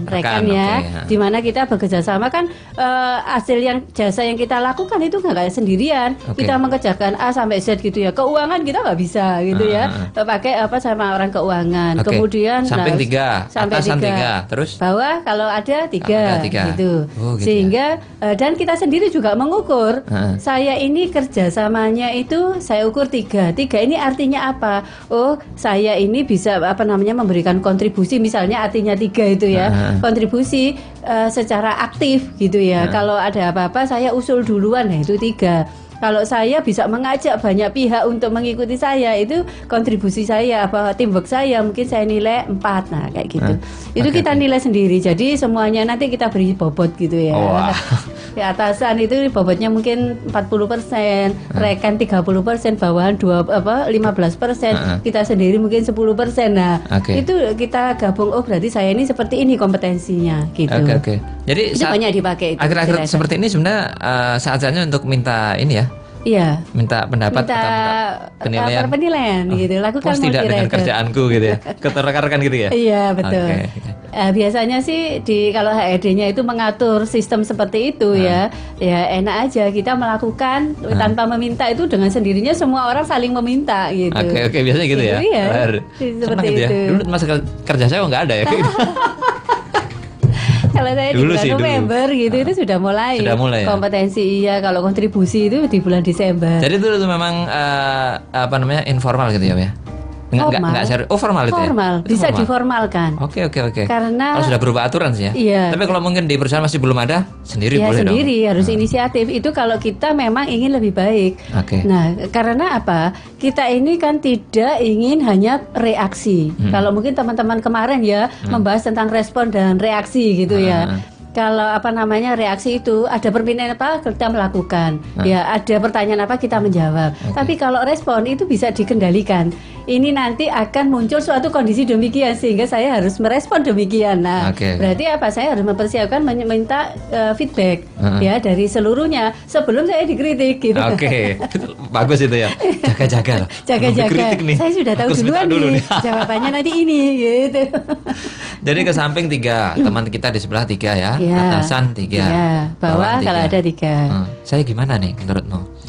rekan ya. Di mana kita bekerja sama kan hasil yang jasa yang kita lakukan itu nggak kayak sendirian. Kita mengerjakan A sampai Z gitu ya. Keuangan kita nggak bisa gitu ya. Pakai sama orang keuangan. Kemudian samping 3, atasan 3, terus bawah kalau ada 3 gitu. Sehingga dan kita sendiri juga mengukur. Saya ini kerjasamanya itu saya ukur 3. 3 ini artinya apa? Oh, saya ini bisa memberikan kontribusi, misalnya artinya 3 itu ya. Kontribusi secara aktif gitu ya. Kalau ada apa-apa saya usul duluan, nah itu 3. Kalau saya bisa mengajak banyak pihak untuk mengikuti saya, itu kontribusi saya, teamwork saya mungkin saya nilai 4. Nah kayak gitu. Itu kita nilai sendiri. Jadi semuanya nanti kita beri bobot gitu ya. Di atasan itu bobotnya mungkin 40%, rekan 30%, bawahan 15%, kita sendiri mungkin 10%. Nah itu kita gabung. Oh berarti saya ini seperti ini kompetensinya gitu. Jadi itu banyak dipakai. Akhir-akhir seperti ini sebenarnya saat-saatnya untuk minta ini ya. Iya. Minta pendapat atau minta penilaian. Gitu. Lakukan tidak dengan kerjaanku gitu ya. Keterkan gitu ya. Iya betul. Biasanya sih kalau HRD-nya itu mengatur sistem seperti itu ya enak aja kita melakukan tanpa meminta, itu dengan sendirinya semua orang saling meminta gitu. Oke, biasanya gitu ya. Iya. Seperti gitu itu. Ya. Dulu masa kerja saya nggak ada ya. Kalau saya di bulan November gitu itu sudah mulai kompetensi kalau kontribusi itu di bulan Desember. Jadi itu memang informal gitu ya. Nggak serius. Oh, formal itu formal, ya? Itu bisa formal. diformalkan. Oke. Karena kalau sudah berubah aturan sih ya. Iya. Tapi kalau mungkin di perusahaan masih belum ada, sendiri ya boleh sendiri dong. harus inisiatif. Itu kalau kita memang ingin lebih baik. Oke. Nah, karena apa? Kita ini kan tidak ingin hanya reaksi. Kalau mungkin teman-teman kemarin ya membahas tentang respon dan reaksi gitu ya. Kalau reaksi itu ada permintaan apa kita melakukan, ya ada pertanyaan apa kita menjawab. Tapi kalau respon itu bisa dikendalikan. Ini nanti akan muncul suatu kondisi demikian sehingga saya harus merespon demikian. Nah, berarti apa? Saya harus mempersiapkan meminta feedback ya dari seluruhnya sebelum saya dikritik gitu. Oke. Bagus itu ya. Jaga-jaga. Jaga-jaga. Saya sudah tahu duluan nih. Jawabannya nanti ini gitu. Jadi ke samping 3, teman kita di sebelah 3 ya. Atasan 3, bawah kalau ada 3. Saya gimana nih menurutmu?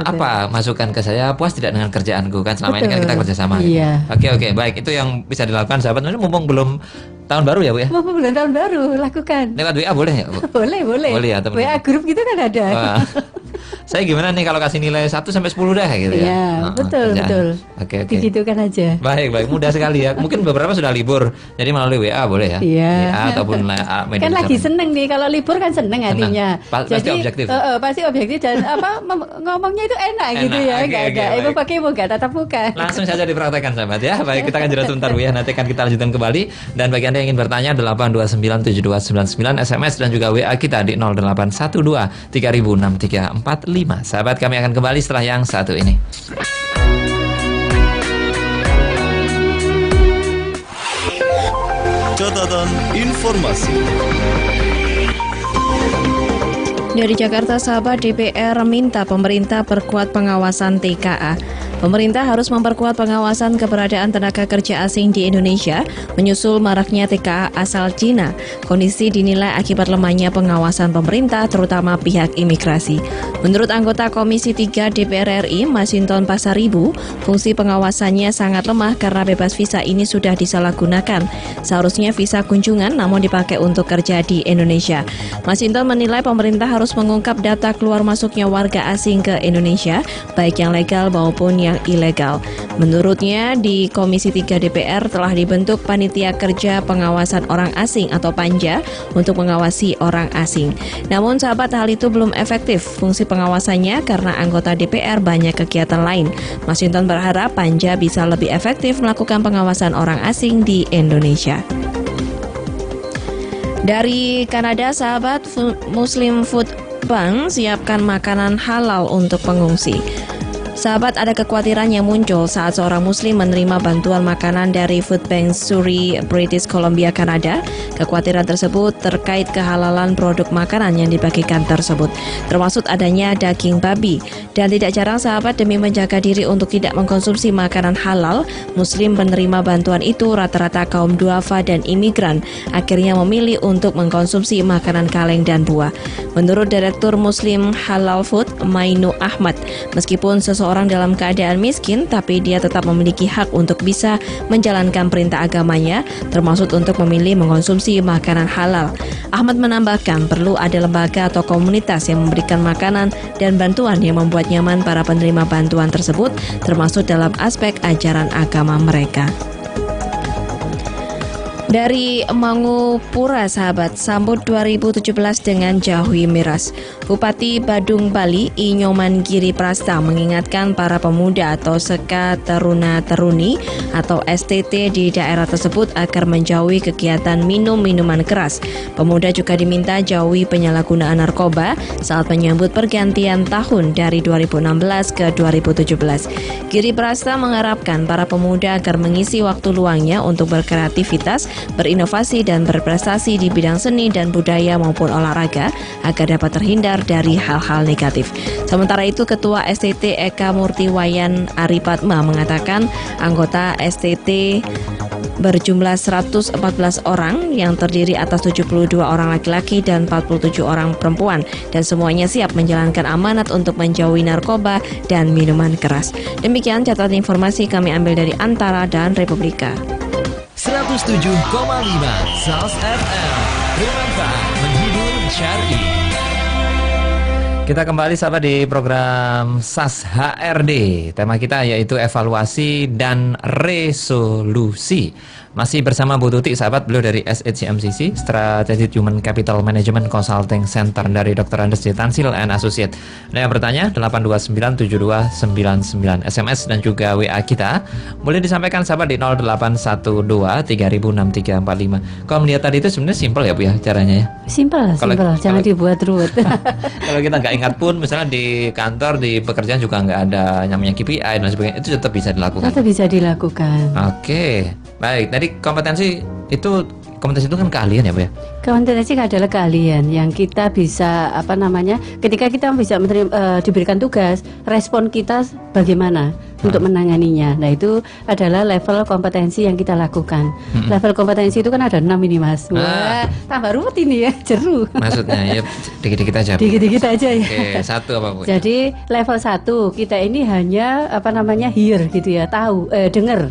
Apa masukan ke saya? Puas tidak dengan kerjaanku? Kan selama ini kan kita kerjasama. Iya. Oke, baik. Itu yang bisa dilakukan sahabat. Mumpung belum tahun baru ya Bu ya? Mumpung belum tahun baru, lakukan. Lewat WA boleh ya Bu? Boleh. Boleh ya teman. WA grup gitu kan ada. Saya gimana nih kalau kasih nilai 1 sampai 10 dah gitu ya? Iya, betul. Oke. Digitukan aja. Baik, mudah sekali ya. Mungkin beberapa sudah libur, jadi melalui WA boleh ya? Iya. WA ataupun media kan lagi sosial. seneng nih kalau libur kan seneng hatinya. Pasti objektif. Pasti objektif dan ngomongnya itu enak gitu ya. Oke, Enggak ibu pakai muka tatap muka. Langsung saja dipraktekkan sahabat ya. Baik, kita akan jeda sebentar Bu ya. Nanti akan kita lanjutkan kembali. Dan bagi Anda yang ingin bertanya 8297299 SMS dan juga WA kita di 0812 306345. Sahabat, kami akan kembali setelah yang satu ini. Catatan informasi. Dari Jakarta, sahabat, DPR minta pemerintah perkuat pengawasan TKA. Pemerintah harus memperkuat pengawasan keberadaan tenaga kerja asing di Indonesia, menyusul maraknya TKA asal Cina. Kondisi dinilai akibat lemahnya pengawasan pemerintah, terutama pihak imigrasi. Menurut anggota Komisi 3 DPR RI, Masinton Pasaribu, fungsi pengawasannya sangat lemah karena bebas visa ini sudah disalahgunakan. Seharusnya visa kunjungan namun dipakai untuk kerja di Indonesia. Masinton menilai pemerintah harus mengungkap data keluar masuknya warga asing ke Indonesia, baik yang legal maupun yang ilegal. Menurutnya, di Komisi 3 DPR telah dibentuk Panitia Kerja Pengawasan Orang Asing atau PANJA untuk mengawasi orang asing. Namun sahabat, hal itu belum efektif fungsi pengawasannya karena anggota DPR banyak kegiatan lain. Masinton berharap PANJA bisa lebih efektif melakukan pengawasan orang asing di Indonesia. Dari Kanada, sahabat, Muslim Food Bank siapkan makanan halal untuk pengungsi. Sahabat, ada kekhawatiran yang muncul saat seorang muslim menerima bantuan makanan dari Food Bank Surrey, British Columbia, Kanada. Kekhawatiran tersebut terkait kehalalan produk makanan yang dibagikan tersebut, termasuk adanya daging babi. Dan tidak jarang sahabat, demi menjaga diri untuk tidak mengkonsumsi makanan halal, muslim penerima bantuan itu rata-rata kaum duafa dan imigran akhirnya memilih untuk mengkonsumsi makanan kaleng dan buah. Menurut Direktur Muslim Halal Food, Mainu Ahmad, meskipun seseorang dalam keadaan miskin, tapi dia tetap memiliki hak untuk bisa menjalankan perintah agamanya, termasuk untuk memilih mengkonsumsi makanan halal. Ahmad menambahkan, perlu ada lembaga atau komunitas yang memberikan makanan dan bantuan yang membuat nyaman para penerima bantuan tersebut, termasuk dalam aspek ajaran agama mereka. Dari Mangupura, sahabat, sambut 2017 dengan Jahui Miras. Bupati Badung Bali, I Nyoman Giri Prasta, mengingatkan para pemuda atau Seka Teruna Teruni atau STT di daerah tersebut agar menjauhi kegiatan minum minuman keras. Pemuda juga diminta jauhi penyalahgunaan narkoba saat menyambut pergantian tahun dari 2016 ke 2017. Giri Prasta mengharapkan para pemuda agar mengisi waktu luangnya untuk berkreativitas, berinovasi dan berprestasi di bidang seni dan budaya maupun olahraga agar dapat terhindar dari hal-hal negatif. Sementara itu, Ketua STT Eka Murtiwayan Aripatma mengatakan anggota STT berjumlah 114 orang yang terdiri atas 72 orang laki-laki dan 47 orang perempuan, dan semuanya siap menjalankan amanat untuk menjauhi narkoba dan minuman keras. Demikian catatan informasi kami ambil dari Antara dan Republika. 107,5 SALS FM, bermanfaat, menghibur, syar'i. Kita kembali sahabat di program SAS HRD. Tema kita yaitu evaluasi dan resolusi. Masih bersama Bu Tuti sahabat, beliau dari SHMCC, Strategic Human Capital Management Consulting Center dari Dr. Andes J. Tansil and Associate. Nah, yang bertanya 8297299 SMS dan juga WA kita boleh disampaikan sahabat di 0812306345. Kalau melihat tadi itu sebenarnya simpel ya Bu ya caranya ya. Simpel, jangan dibuat ruwet. Kalau kita nggak ingat pun, misalnya di kantor, di pekerjaan juga nggak ada namanya KPI dan sebagainya, itu tetap bisa dilakukan. Tetap bisa dilakukan. Oke, baik. Tadi kompetensi itu kan keahlian ya Bu ya? Kompetensi adalah keahlian yang kita bisa ketika kita bisa diberikan tugas, respon kita bagaimana untuk menanganinya. Nah, itu adalah level kompetensi yang kita lakukan. Level kompetensi itu kan ada 6 ini Mas. Wah, tambah ruwet ini ya, jeru. Maksudnya ya dikit-dikit aja. Dikit-dikit aja ya. Oke, satu apa Bu? Jadi level 1 kita ini hanya hear gitu ya, tahu, dengar.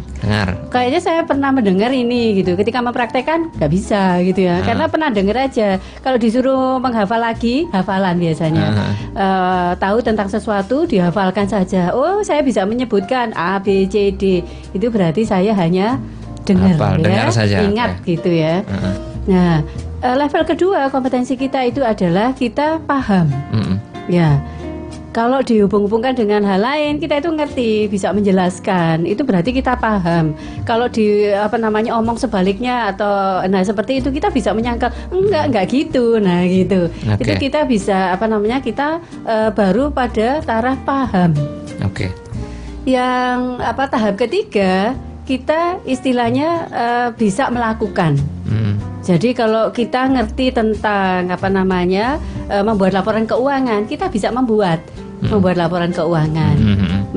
Kayaknya saya pernah mendengar ini gitu. Ketika mempraktekkan nggak bisa gitu ya, karena pernah dengar aja. Kalau disuruh menghafal lagi, hafalan biasanya. Tahu tentang sesuatu dihafalkan saja. Oh, saya bisa menyebutkan A, B, C, D. Itu berarti saya hanya dengar saja. Ingat gitu ya. Nah, level kedua kompetensi kita itu adalah kita paham. Ya. Kalau dihubung-hubungkan dengan hal lain, kita itu ngerti, bisa menjelaskan. Itu berarti kita paham. Kalau omong sebaliknya atau seperti itu, kita bisa menyangkal enggak gitu. Nah, gitu. Itu kita bisa kita baru pada taraf paham. Oke. Yang tahap ketiga, kita istilahnya bisa melakukan. Jadi kalau kita ngerti tentang membuat laporan keuangan, kita bisa membuat laporan keuangan,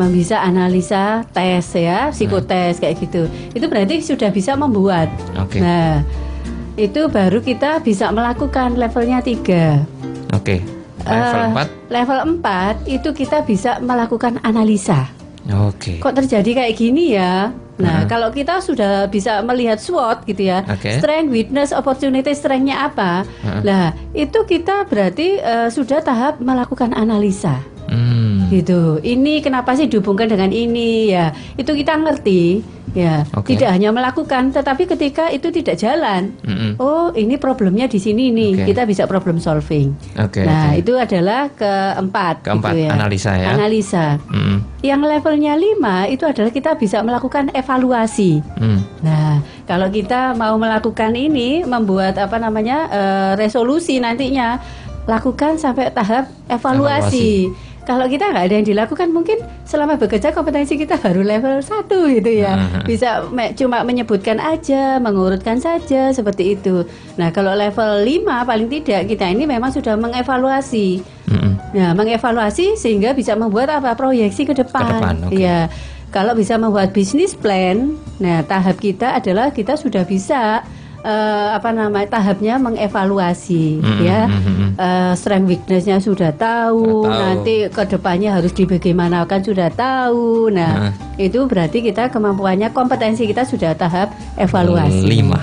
bisa analisa, tes ya, psikotes kayak gitu. Itu berarti sudah bisa membuat. Nah, itu baru kita bisa melakukan levelnya 3. Level 4 itu kita bisa melakukan analisa. Kok terjadi kayak gini ya? Nah, kalau kita sudah bisa melihat SWOT gitu ya, strength, weakness, opportunity, strength-nya apa? Nah, itu kita berarti sudah tahap melakukan analisa. Gitu. Ini kenapa sih dihubungkan dengan ini ya? Itu kita ngerti ya. Tidak hanya melakukan, tetapi ketika itu tidak jalan, oh ini problemnya di sini nih. Kita bisa problem solving. Itu adalah keempat gitu ya. Analisa ya. Analisa. Yang levelnya 5 itu adalah kita bisa melakukan evaluasi. Nah, kalau kita mau melakukan ini, membuat resolusi nantinya, lakukan sampai tahap evaluasi. Kalau kita nggak ada yang dilakukan, mungkin selama bekerja kompetensi kita baru level 1 gitu ya. Bisa cuma menyebutkan aja, mengurutkan saja seperti itu. Nah, kalau level 5 paling tidak kita ini memang sudah mengevaluasi. Nah, mengevaluasi sehingga bisa membuat proyeksi ke depan. Ya. Kalau bisa membuat bisnis plan, nah tahap kita adalah kita sudah bisa tahapnya mengevaluasi ya. Strength weakness-nya sudah tahu, nanti ke depannya harus dibagaimanakan sudah tahu. Nah, itu berarti kita kemampuannya, kompetensi kita sudah tahap evaluasi. 5.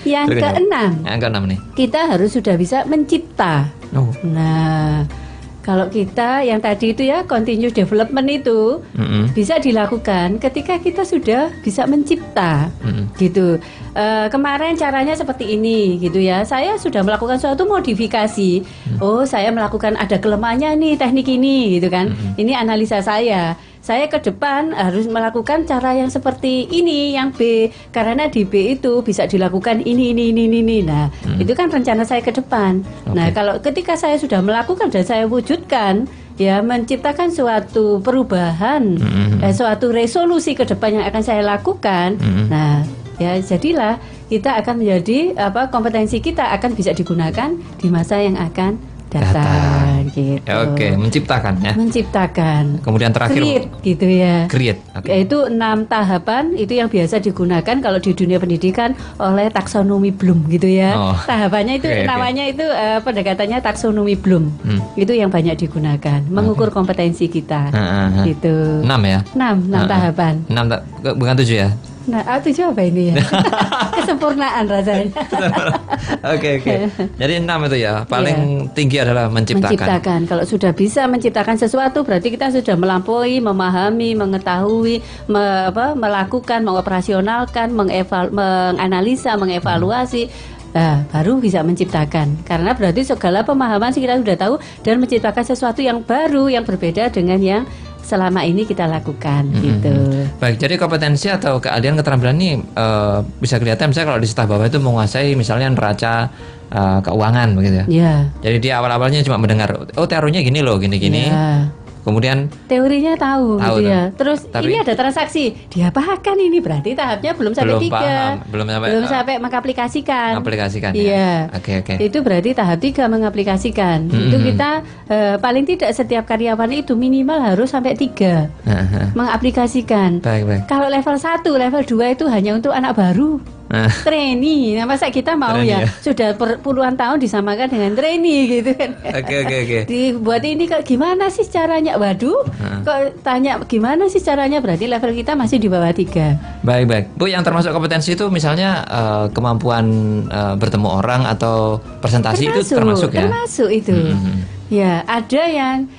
Yang keenam nih. Kita harus sudah bisa mencipta. Nah, kalau kita yang tadi itu ya continuous development itu bisa dilakukan ketika kita sudah bisa mencipta gitu. Kemarin caranya seperti ini gitu ya. Saya sudah melakukan suatu modifikasi. Oh, saya melakukan ada kelemahannya nih teknik ini gitu kan. Ini analisa saya. Saya ke depan harus melakukan cara yang seperti ini, yang B, karena di B itu bisa dilakukan ini. Nah, itu kan rencana saya ke depan. Nah, kalau ketika saya sudah melakukan dan saya wujudkan, ya menciptakan suatu perubahan, suatu resolusi ke depan yang akan saya lakukan. Nah, ya jadilah kita akan menjadi kompetensi kita akan bisa digunakan di masa yang akan datang gitu. Menciptakan ya. Menciptakan. Kemudian terakhir create gitu ya. Create. Yaitu 6 tahapan itu yang biasa digunakan kalau di dunia pendidikan oleh taksonomi Bloom gitu ya. Tahapannya itu namanya itu pendekatannya taksonomi Bloom. Itu yang banyak digunakan mengukur kompetensi kita. Gitu. 6 ya. 6 tahapan. 6 bukan 7 ya. Nah, tujuh apa ini ya? Kesempurnaan rasanya. Oke. Jadi 6 itu ya. Paling tinggi adalah menciptakan. Kalau sudah bisa menciptakan sesuatu, berarti kita sudah melampaui, memahami, mengetahui, melakukan, mengoperasionalkan, menganalisa, mengevaluasi. Baru bisa menciptakan. Karena berarti segala pemahaman sih kita sudah tahu dan menciptakan sesuatu yang baru, yang berbeda dengan yang selama ini kita lakukan gitu. Baik, jadi kompetensi atau keahlian keterampilan ini bisa kelihatan misalnya kalau di staf bawah itu menguasai misalnya neraca keuangan begitu ya. Yeah. Jadi dia awal-awalnya cuma mendengar, oh teorinya gini loh, gini-gini. Yeah. Kemudian teorinya tahu gitu ya. Terus tapi, ini ada transaksi, diapakan ini berarti tahapnya belum sampai 3. Belum sampai mengaplikasikan. Iya. Oke. Itu berarti tahap 3 mengaplikasikan. Itu kita paling tidak setiap karyawan itu minimal harus sampai 3 mengaplikasikan. Baik. Kalau level 1, level 2 itu hanya untuk anak baru. Trainee, nah masa kita mau trainee, ya sudah puluhan tahun disamakan dengan trainee gitu kan. Oke. Dibuat ini kok gimana sih caranya? Waduh, kok tanya gimana sih caranya? Berarti level kita masih di bawah 3. Baik. Bu, yang termasuk kompetensi itu misalnya kemampuan bertemu orang atau presentasi itu termasuk ya? Termasuk itu. Ya, ada yang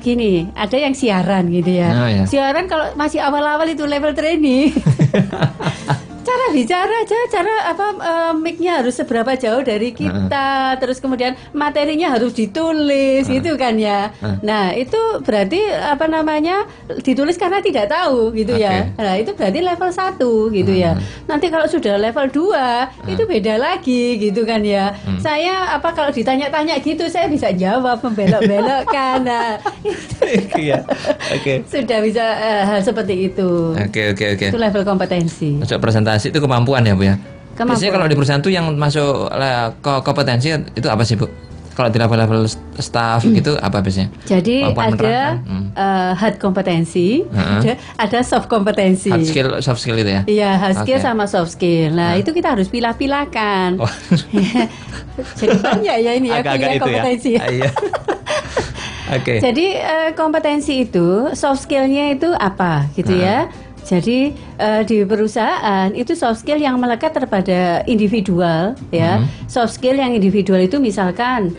gini, ada yang siaran gitu ya. Oh, ya. Siaran kalau masih awal-awal itu level trainee. Cara bicara aja, mic-nya harus seberapa jauh dari kita, terus kemudian materinya harus ditulis, gitu kan ya. Nah, itu berarti ditulis karena tidak tahu gitu ya. Nah, itu berarti level 1 gitu ya. Nanti kalau sudah level 2, itu beda lagi gitu kan ya. Saya kalau ditanya-tanya gitu, saya bisa jawab, membelok-belokkan. Nah, sudah bisa hal seperti itu. Oke. Itu level kompetensi. Masuk presentasi itu kemampuan ya Bu ya. Biasanya kalau di perusahaan itu yang masuk kompetensi itu apa sih Bu? Kalau di level staff gitu apa biasanya? Jadi ada hard kompetensi, ada soft kompetensi. Hard skill, soft skill itu ya? Iya, hard skill sama soft skill. Nah itu kita harus pilah-pilahkan. Jadi banyak ya ini agak-agak kompetensi. Ya? Iya. Okay. Jadi kompetensi itu soft skillnya itu apa gitu ya? Jadi di perusahaan itu soft skill yang melekat terhadap individual ya. Soft skill yang individual itu misalkan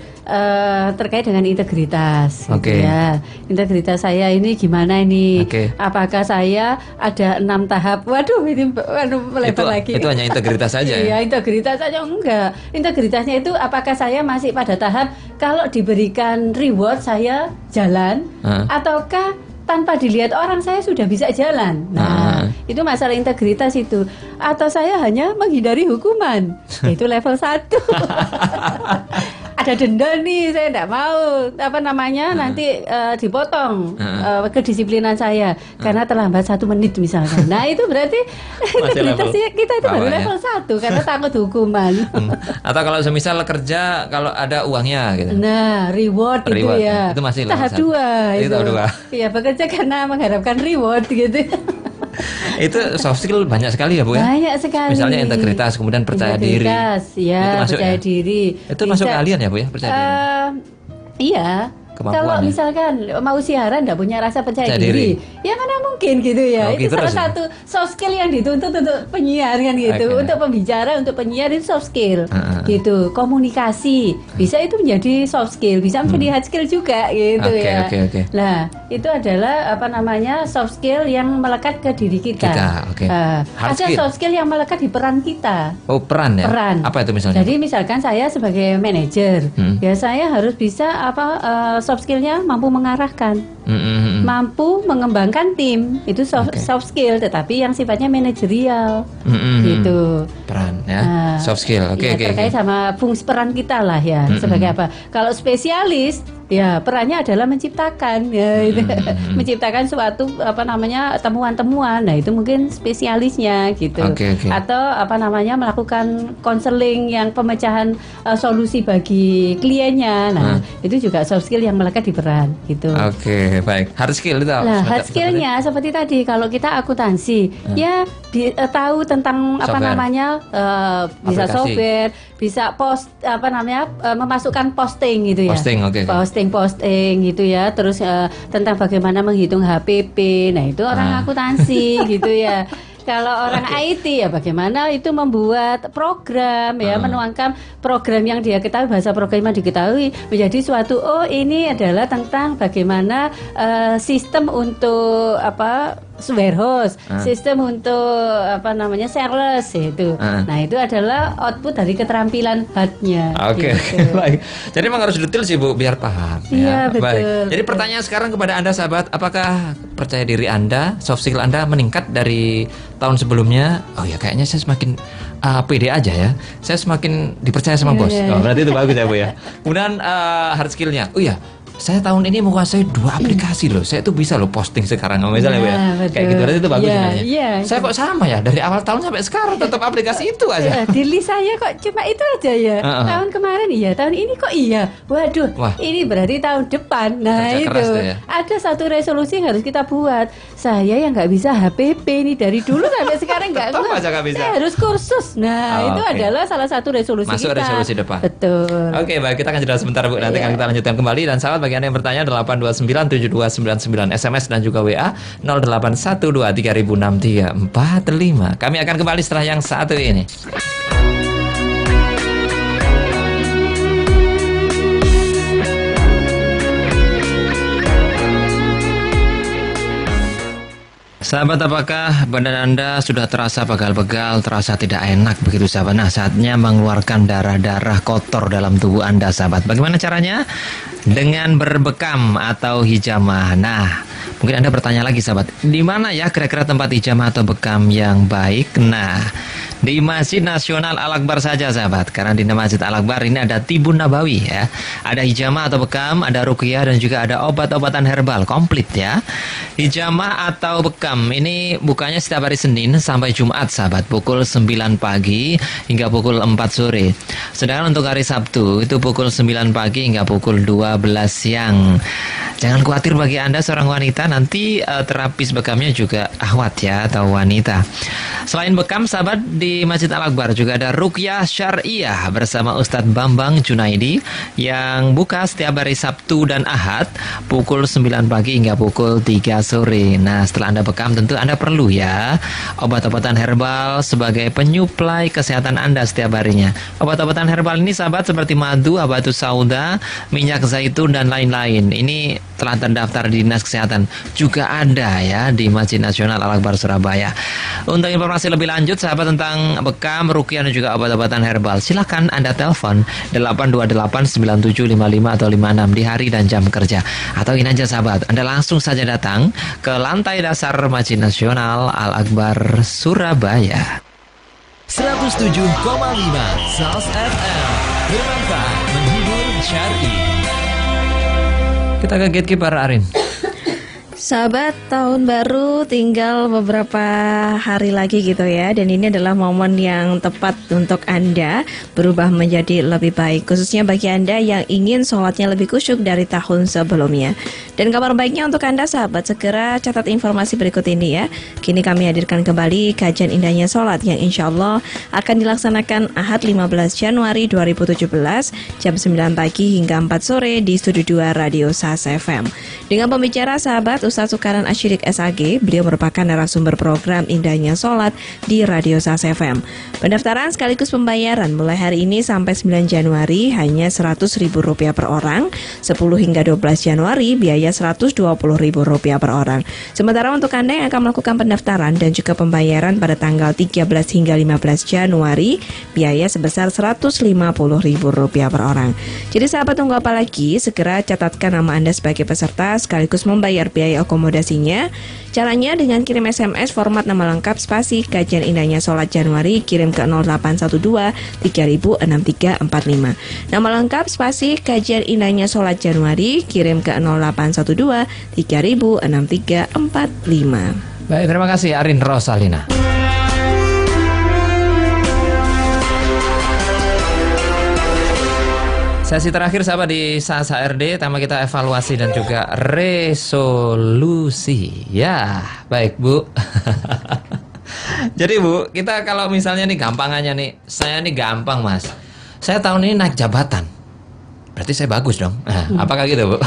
terkait dengan integritas gitu ya. Integritas saya ini gimana ini? Apakah saya ada 6 tahap? Waduh ini melebar lagi. Itu hanya integritas saja ya? Iya, integritas saja enggak. Integritasnya itu apakah saya masih pada tahap kalau diberikan reward saya jalan ataukah tanpa dilihat orang saya sudah bisa jalan. Nah, itu masalah integritas itu. Atau saya hanya menghindari hukuman. Itu level 1. Ada denda nih, saya tidak mau nanti dipotong kedisiplinan saya karena terlambat 1 menit misalkan. Nah, itu berarti integritas kita itu baru level 1 karena takut hukuman. Atau kalau semisal kerja kalau ada uangnya gitu. Nah, reward itu ya. Itu masih tahap 2 itu. Iya, bekerja karena mengharapkan reward gitu. Itu soft skill banyak sekali ya Bu ya? Banyak sekali. Misalnya integritas, kemudian percaya diri. Ya, itu masuk percaya diri. Itu masuk kalian ya Bu ya, percaya diri? Iya. Kalau misalkan mau siaran nggak punya rasa percaya diri, ya mana mungkin gitu ya. Itu salah satu soft skill yang dituntut untuk penyiar kan gitu. Untuk pembicara, untuk penyiar itu soft skill gitu. Komunikasi bisa itu menjadi soft skill, bisa menjadi hard skill juga gitu ya. Nah, itu adalah soft skill yang melekat ke diri kita. Ada soft skill yang melekat di peran kita. Oh, peran ya? Peran. Apa itu misalnya? Jadi misalkan saya sebagai manajer, ya saya harus bisa soft skillnya mampu mengarahkan, mampu mengembangkan tim, itu soft skill, tetapi yang sifatnya manajerial, gitu. Peran ya, soft skill, terkait sama fungsi peran kita lah ya, sebagai apa? Kalau spesialis, ya perannya adalah menciptakan, ya, menciptakan suatu temuan-temuan, nah itu mungkin spesialisnya gitu, atau melakukan konseling yang pemecahan solusi bagi kliennya, nah itu juga soft skill yang melekat di peran gitu. Baik. Hard skill itu. Nah, hard skillnya seperti tadi kalau kita akuntansi, ya tahu tentang bisa software, bisa memasukkan posting gitu ya. Posting gitu ya. Terus tentang bagaimana menghitung HPP. Nah, itu orang akuntansi gitu ya. Kalau orang IT ya bagaimana itu membuat program ya, menuangkan program yang dia ketahui, bahasa program yang diketahui menjadi suatu, oh ini adalah tentang bagaimana sistem untuk warehouse, sistem untuk serverless itu. Nah itu adalah output dari keterampilan HUD-nya. Oke, gitu. baik. Jadi memang harus detail sih Bu, biar paham. Iya, betul. Baik. Jadi Betul. pertanyaan sekarang kepada Anda sahabat, apakah percaya diri Anda, soft skill Anda meningkat dari tahun sebelumnya? Oh ya, kayaknya saya semakin pede aja ya. Saya semakin dipercaya sama bos. Oh, berarti itu bagus ya Bu ya. Kemudian hard skill-nya. Oh iya, saya tahun ini menguasai 2 aplikasi loh. Saya tuh bisa loh posting sekarang misalnya Bu ya. Kayak gitu, berarti itu bagus sebenarnya. Saya kok sama ya, dari awal tahun sampai sekarang tetap aplikasi itu aja. Di list saya kok cuma itu aja ya. Tahun kemarin iya, tahun ini kok iya. Waduh, ini berarti tahun depan. Nah Kerja keras itu tuh ya. ada satu resolusi yang harus kita buat. Saya yang nggak bisa HPP ini dari dulu sampai sekarang nggak Tetap aja nggak bisa. Saya harus kursus. Nah itu adalah salah satu resolusi Masuk kita. resolusi depan. Betul. Oke, baik, kita akan jeda sebentar Bu. Nanti akan kita lanjutkan kembali. Dan sahabat, bagi Anda yang bertanya 8297299 SMS dan juga WA 0812306345. Kami akan kembali setelah yang satu ini. Sahabat, apakah badan Anda sudah terasa pegal-pegal, terasa tidak enak begitu sahabat? Nah, saatnya mengeluarkan darah-darah kotor dalam tubuh Anda sahabat. Bagaimana caranya? Dengan berbekam atau hijamah. Nah, mungkin Anda bertanya lagi sahabat, di mana ya kira-kira tempat hijamah atau bekam yang baik? Nah, di Masjid Nasional Al-Akbar saja sahabat. Karena di Masjid Al-Akbar ini ada Tibun Nabawi ya. Ada hijamah atau bekam, ada ruqyah, dan juga ada obat-obatan herbal komplit ya. Hijamah atau bekam ini bukanya setiap hari Senin sampai Jumat sahabat, pukul 9 pagi hingga pukul 4 sore. Sedangkan untuk hari Sabtu itu pukul 9 pagi hingga pukul 12 siang. Jangan khawatir bagi Anda seorang wanita, nanti terapis bekamnya juga ahwat ya, atau wanita. Selain bekam sahabat, di Masjid Al-Akbar juga ada ruqyah syariah bersama Ustadz Bambang Junaidi yang buka setiap hari Sabtu dan Ahad pukul 9 pagi hingga pukul 3 sore. Nah, setelah Anda bekam tentu Anda perlu ya obat-obatan herbal sebagai penyuplai kesehatan Anda setiap harinya. Obat-obatan herbal ini sahabat seperti madu, habatus sauda, minyak zaitun, dan lain-lain. Ini telah terdaftar di Dinas Kesehatan. Juga ada ya di Masjid Nasional Al-Akbar Surabaya. Untuk informasi lebih lanjut sahabat tentang bekam, ruqyah, dan juga obat-obatan herbal, silakan Anda telepon 8289755 atau 56 di hari dan jam kerja. Atau ini aja sahabat, Anda langsung saja datang ke lantai dasar Masjid Nasional Al-Akbar Surabaya. 107,5 SALS FM, bermanfaat, menghibur, syar'i. Kita ke gatekeeper Arin. Sahabat, tahun baru tinggal beberapa hari lagi gitu ya. Dan ini adalah momen yang tepat untuk Anda berubah menjadi lebih baik, khususnya bagi Anda yang ingin sholatnya lebih khusyuk dari tahun sebelumnya. Dan kabar baiknya untuk Anda sahabat, segera catat informasi berikut ini ya. Kini kami hadirkan kembali kajian indahnya sholat yang insya Allah akan dilaksanakan Ahad 15 Januari 2017 jam 9 pagi hingga 4 sore di Studio 2 Radio SAS FM. Dengan pembicara sahabat Ustaz Sukaran Asyidik SAG, beliau merupakan narasumber program Indahnya Sholat di Radio SAS FM. Pendaftaran sekaligus pembayaran mulai hari ini sampai 9 Januari hanya Rp100.000 per orang, 10 hingga 12 Januari biaya Rp120.000 per orang. Sementara untuk Anda yang akan melakukan pendaftaran dan juga pembayaran pada tanggal 13 hingga 15 Januari, biaya sebesar Rp150.000 per orang. Jadi sahabat, tunggu apa lagi? Segera catatkan nama Anda sebagai peserta sekaligus membayar biaya akomodasinya. Caranya dengan kirim SMS format nama lengkap spasi kajian indahnya sholat Januari, kirim ke 0812 306345. Nama lengkap spasi kajian indahnya sholat Januari, kirim ke 0812 306345. Baik, terima kasih Arin Rosalina. Sesi terakhir sahabat di SAS HRD, tema kita evaluasi dan juga resolusi. Ya, baik Bu. Jadi Bu, kita kalau misalnya nih gampangannya nih, saya nih gampang Mas. Saya tahun ini naik jabatan. Berarti saya bagus dong. Nah, apakah gitu Bu?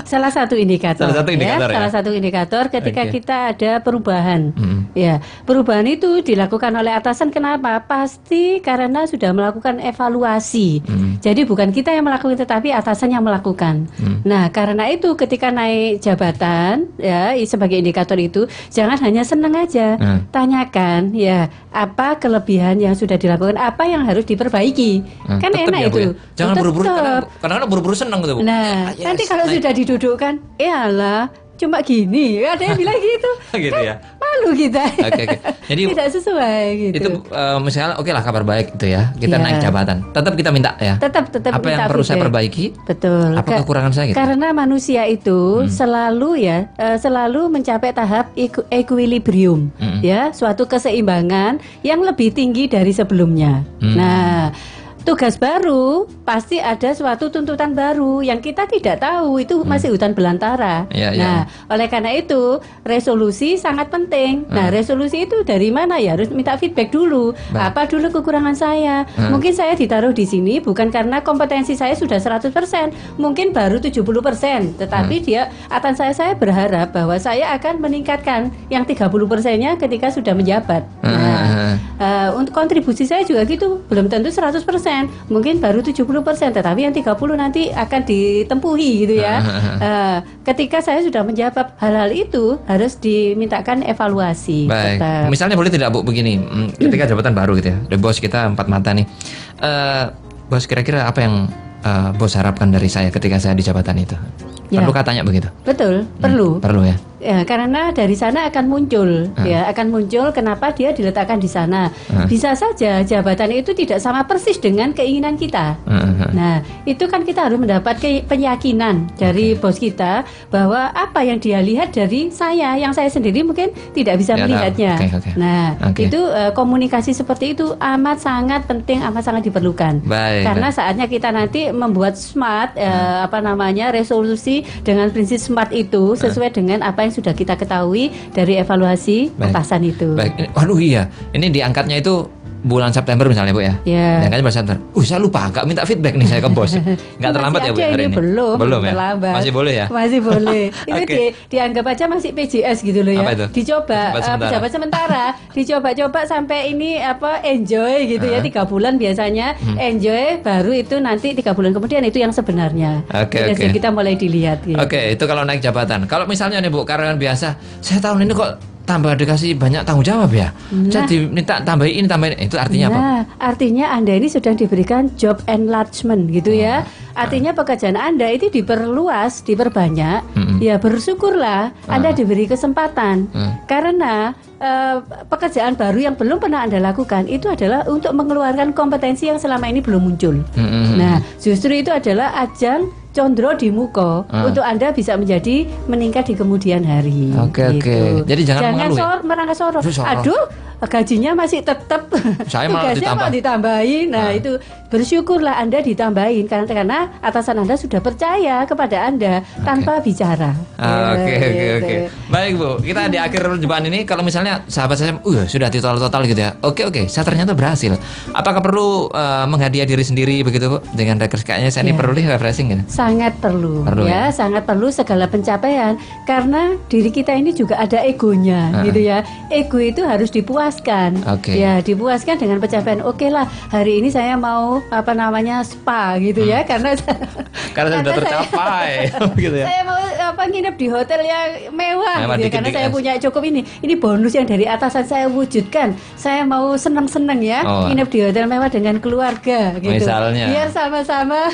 Salah satu indikator. Salah satu indikator ya. Salah satu indikator ketika Oke. kita ada perubahan. Ya, perubahan itu dilakukan oleh atasan kenapa? Pasti karena sudah melakukan evaluasi. Jadi bukan kita yang melakukan tetapi atasan yang melakukan. Nah, karena itu ketika naik jabatan ya sebagai indikator itu jangan hanya seneng aja. Tanyakan ya, apa kelebihan yang sudah dilakukan, apa yang harus diperbaiki. Kan Tetep enak ya, Bu, itu. ya? Jangan Tetep. buru-buru kadang-kadang buru-buru seneng gitu, Bu. Nah, Yes, nanti kalau naik. sudah didudukkan, iyalah cuma gini, ada yang bilang gitu. Gitu Kan ya. malu kita. Oke. Jadi tidak sesuai gitu. itu misalnya oke lah kabar baik itu ya. Kita Iya. naik jabatan. Tetap kita minta ya. tetap Apa yang minta perlu saya feedback. perbaiki? Betul. Apa kekurangan saya gitu? Karena manusia itu selalu mencapai tahap equilibrium, ya, suatu keseimbangan yang lebih tinggi dari sebelumnya. Nah, tugas baru pasti ada suatu tuntutan baru yang kita tidak tahu, itu masih hutan belantara. Iya, iya. Nah, oleh karena itu resolusi sangat penting. Nah, resolusi itu dari mana ya? Harus minta feedback dulu. Baik. Apa dulu kekurangan saya? Mungkin saya ditaruh di sini bukan karena kompetensi saya sudah 100%, mungkin baru 70%, tetapi dia atasan saya berharap bahwa saya akan meningkatkan yang 30%-nya ketika sudah menjabat. Nah, untuk kontribusi saya juga gitu, belum tentu 100%, mungkin baru 70%, tetapi yang 30 nanti akan ditempuhi gitu ya. Ketika saya sudah menjabat, hal-hal itu harus dimintakan evaluasi. Baik. Tetap. Misalnya boleh tidak Bu begini, ketika jabatan baru gitu ya, the bos kita 4 mata nih, bos kira-kira apa yang bos harapkan dari saya ketika saya di jabatan itu? Ya. Perlu katanya begitu? Betul, perlu. Perlu ya. Ya, karena dari sana akan muncul, ya, akan muncul kenapa dia diletakkan di sana. Bisa saja jabatan itu tidak sama persis dengan keinginan kita. Nah, itu kan kita harus mendapat keyakinan dari bos kita bahwa apa yang dia lihat dari saya, yang saya sendiri mungkin tidak bisa Ya, melihatnya. oke. Nah, Oke. itu komunikasi seperti itu amat sangat penting, amat sangat diperlukan. Baik, Karena baik. saatnya kita nanti membuat smart, resolusi dengan prinsip smart itu sesuai dengan apa yang sudah kita ketahui dari evaluasi Baik. atasan itu. Baik. Waduh iya, ini diangkatnya itu bulan September misalnya Bu ya. Ya. Diangkatnya bulan September. Saya lupa nggak minta feedback nih saya ke bos. Nggak terlambat ya Bu Masih ya ada hari ini? Belum ya. terlambat. Masih boleh ya. Masih boleh. Itu Oke. dianggap aja masih PJS gitu loh ya. Apa itu? Dicoba pejabat sementara. Dicoba-coba sampai ini enjoy gitu ya, 3 bulan biasanya enjoy, baru itu nanti 3 bulan kemudian itu yang sebenarnya. Oke, Jadi oke. kita mulai dilihat gitu. Oke, itu kalau naik jabatan. Kalau misalnya nih Bu, karyawan biasa, saya tahun ini kok tambah dikasih banyak tanggung jawab ya. Saya diminta tambahin, itu artinya apa? Nah, artinya Anda ini sudah diberikan job enlargement gitu ya. Artinya pekerjaan Anda itu diperluas, diperbanyak. Ya bersyukurlah Anda diberi kesempatan. Karena pekerjaan baru yang belum pernah Anda lakukan itu adalah untuk mengeluarkan kompetensi yang selama ini belum muncul. Nah, justru itu adalah ajang condro di muko untuk Anda bisa menjadi meningkat di kemudian hari. Oke, oke. Jadi jangan mengeluh ya? merangkak soro. Aduh, soro. Aduh, gajinya masih tetap. Saya malah tugasnya ditambah. mau ditambahin. Nah, itu bersyukurlah Anda ditambahin karena atasan Anda sudah percaya kepada Anda tanpa bicara. Oke. Gitu. Baik Bu, kita di akhir perjumpaan ini kalau misalnya sahabat saya sudah total gitu ya. Oke, saya ternyata berhasil. Apakah perlu menghadiah diri sendiri begitu Bu? Dengan rekrut kayaknya saya ini Ya. perlu refreshing gitu. Sangat perlu ya? sangat perlu segala pencapaian karena diri kita ini juga ada egonya gitu ya. Ego itu harus dipuaskan. Oke. Ya, dipuaskan dengan pencapaian. Oke lah, hari ini saya mau spa gitu ya karena Karena sudah saya- tercapai gitu ya. Saya mau nginep di hotel yang mewah, Mewah, gitu ya, karena dikit-dikit saya es. punya cukup ini. Ini bonus yang dari atasan saya wujudkan. Saya mau seneng-seneng ya, Oh. nginep di hotel mewah dengan keluarga gitu. Misalnya. Biar sama-sama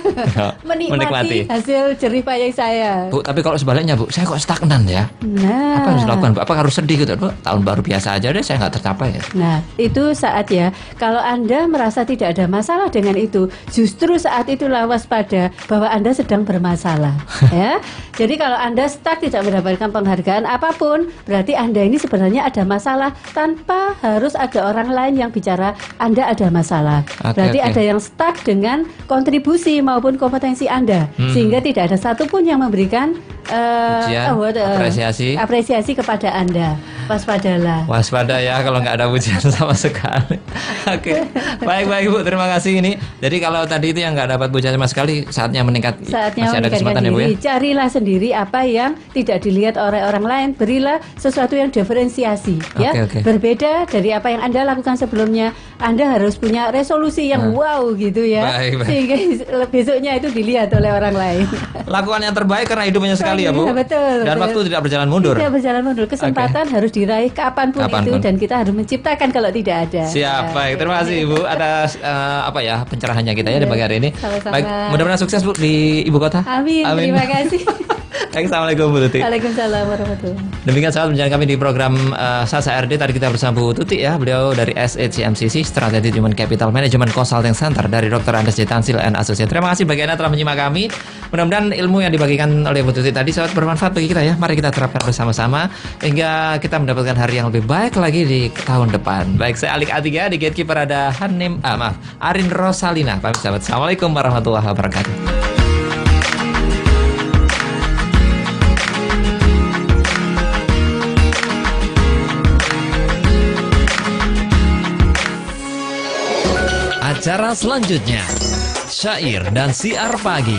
Menikmati. menikmati hasil jerih payah saya. Bu, tapi kalau sebaliknya Bu, saya kok stagnan ya. Nah, Apa yang harus dilakukan Bu? Apa harus sedih gitu Bu? Tahun baru biasa aja deh, saya nggak tercapai ya. Nah, itu saat ya, kalau Anda merasa tidak ada masalah dengan itu, justru saat itulah waspada bahwa Anda sedang bermasalah. Ya, jadi kalau Anda stuck tidak mendapatkan penghargaan apapun, berarti Anda ini sebenarnya ada masalah tanpa harus ada orang lain yang bicara Anda ada masalah. Oke, Berarti oke. ada yang stuck dengan kontribusi maupun kompetensi Anda, sehingga tidak ada satupun yang memberikan Pujian, apresiasi kepada Anda. Waspadalah. Waspada ya kalau nggak ada pujian sama sekali. Oke, baik Bu, terima kasih ini. Jadi kalau tadi itu yang nggak dapat pujian sama sekali, saatnya meningkat. Saatnya masih ada kesempatan ya Bu ya. Carilah sendiri apa yang tidak dilihat oleh orang lain. Berilah sesuatu yang diferensiasi, ya. Berbeda dari apa yang Anda lakukan sebelumnya. Anda harus punya resolusi yang wow gitu ya. Baik. Sehingga besoknya itu dilihat oleh orang lain. Lakukan yang terbaik karena hidupnya sekali ya Bu. Betul. Dan waktu tidak berjalan mundur. Tidak berjalan mundur. Kesempatan harus diraih kapanpun itu, dan kita harus menciptakan kalau tidak ada. Siap, baik. Terima kasih Ibu atas pencerahannya kita ya di pagi hari ini. Sama-sama. Baik, mudah-mudahan sukses Bu di ibu kota. Amin. Terima kasih. Assalamualaikum Bu Tuti. Waalaikumsalam warahmatullahi wabarakatuh. Demikian sahabat penjalan kami di program Salsa RD. Tadi kita bersama Bu Tuti ya. Beliau dari SHMCC, Strategic Human Capital Management Consulting Center, dari Dr. Andes J. Tansil and Associate. Terima kasih bagi Anda telah menyimak kami. Mudah-mudahan ilmu yang dibagikan oleh Bu Tuti tadi sahabat bermanfaat bagi kita ya. Mari kita terapkan bersama-sama hingga kita mendapatkan hari yang lebih baik lagi di tahun depan. Baik, saya Alik Atiga, di Gatekeeper ada Arin Rosalina. Pamit sahabat. Assalamualaikum warahmatullahi wabarakatuh. Acara selanjutnya, Syair dan Siar Pagi.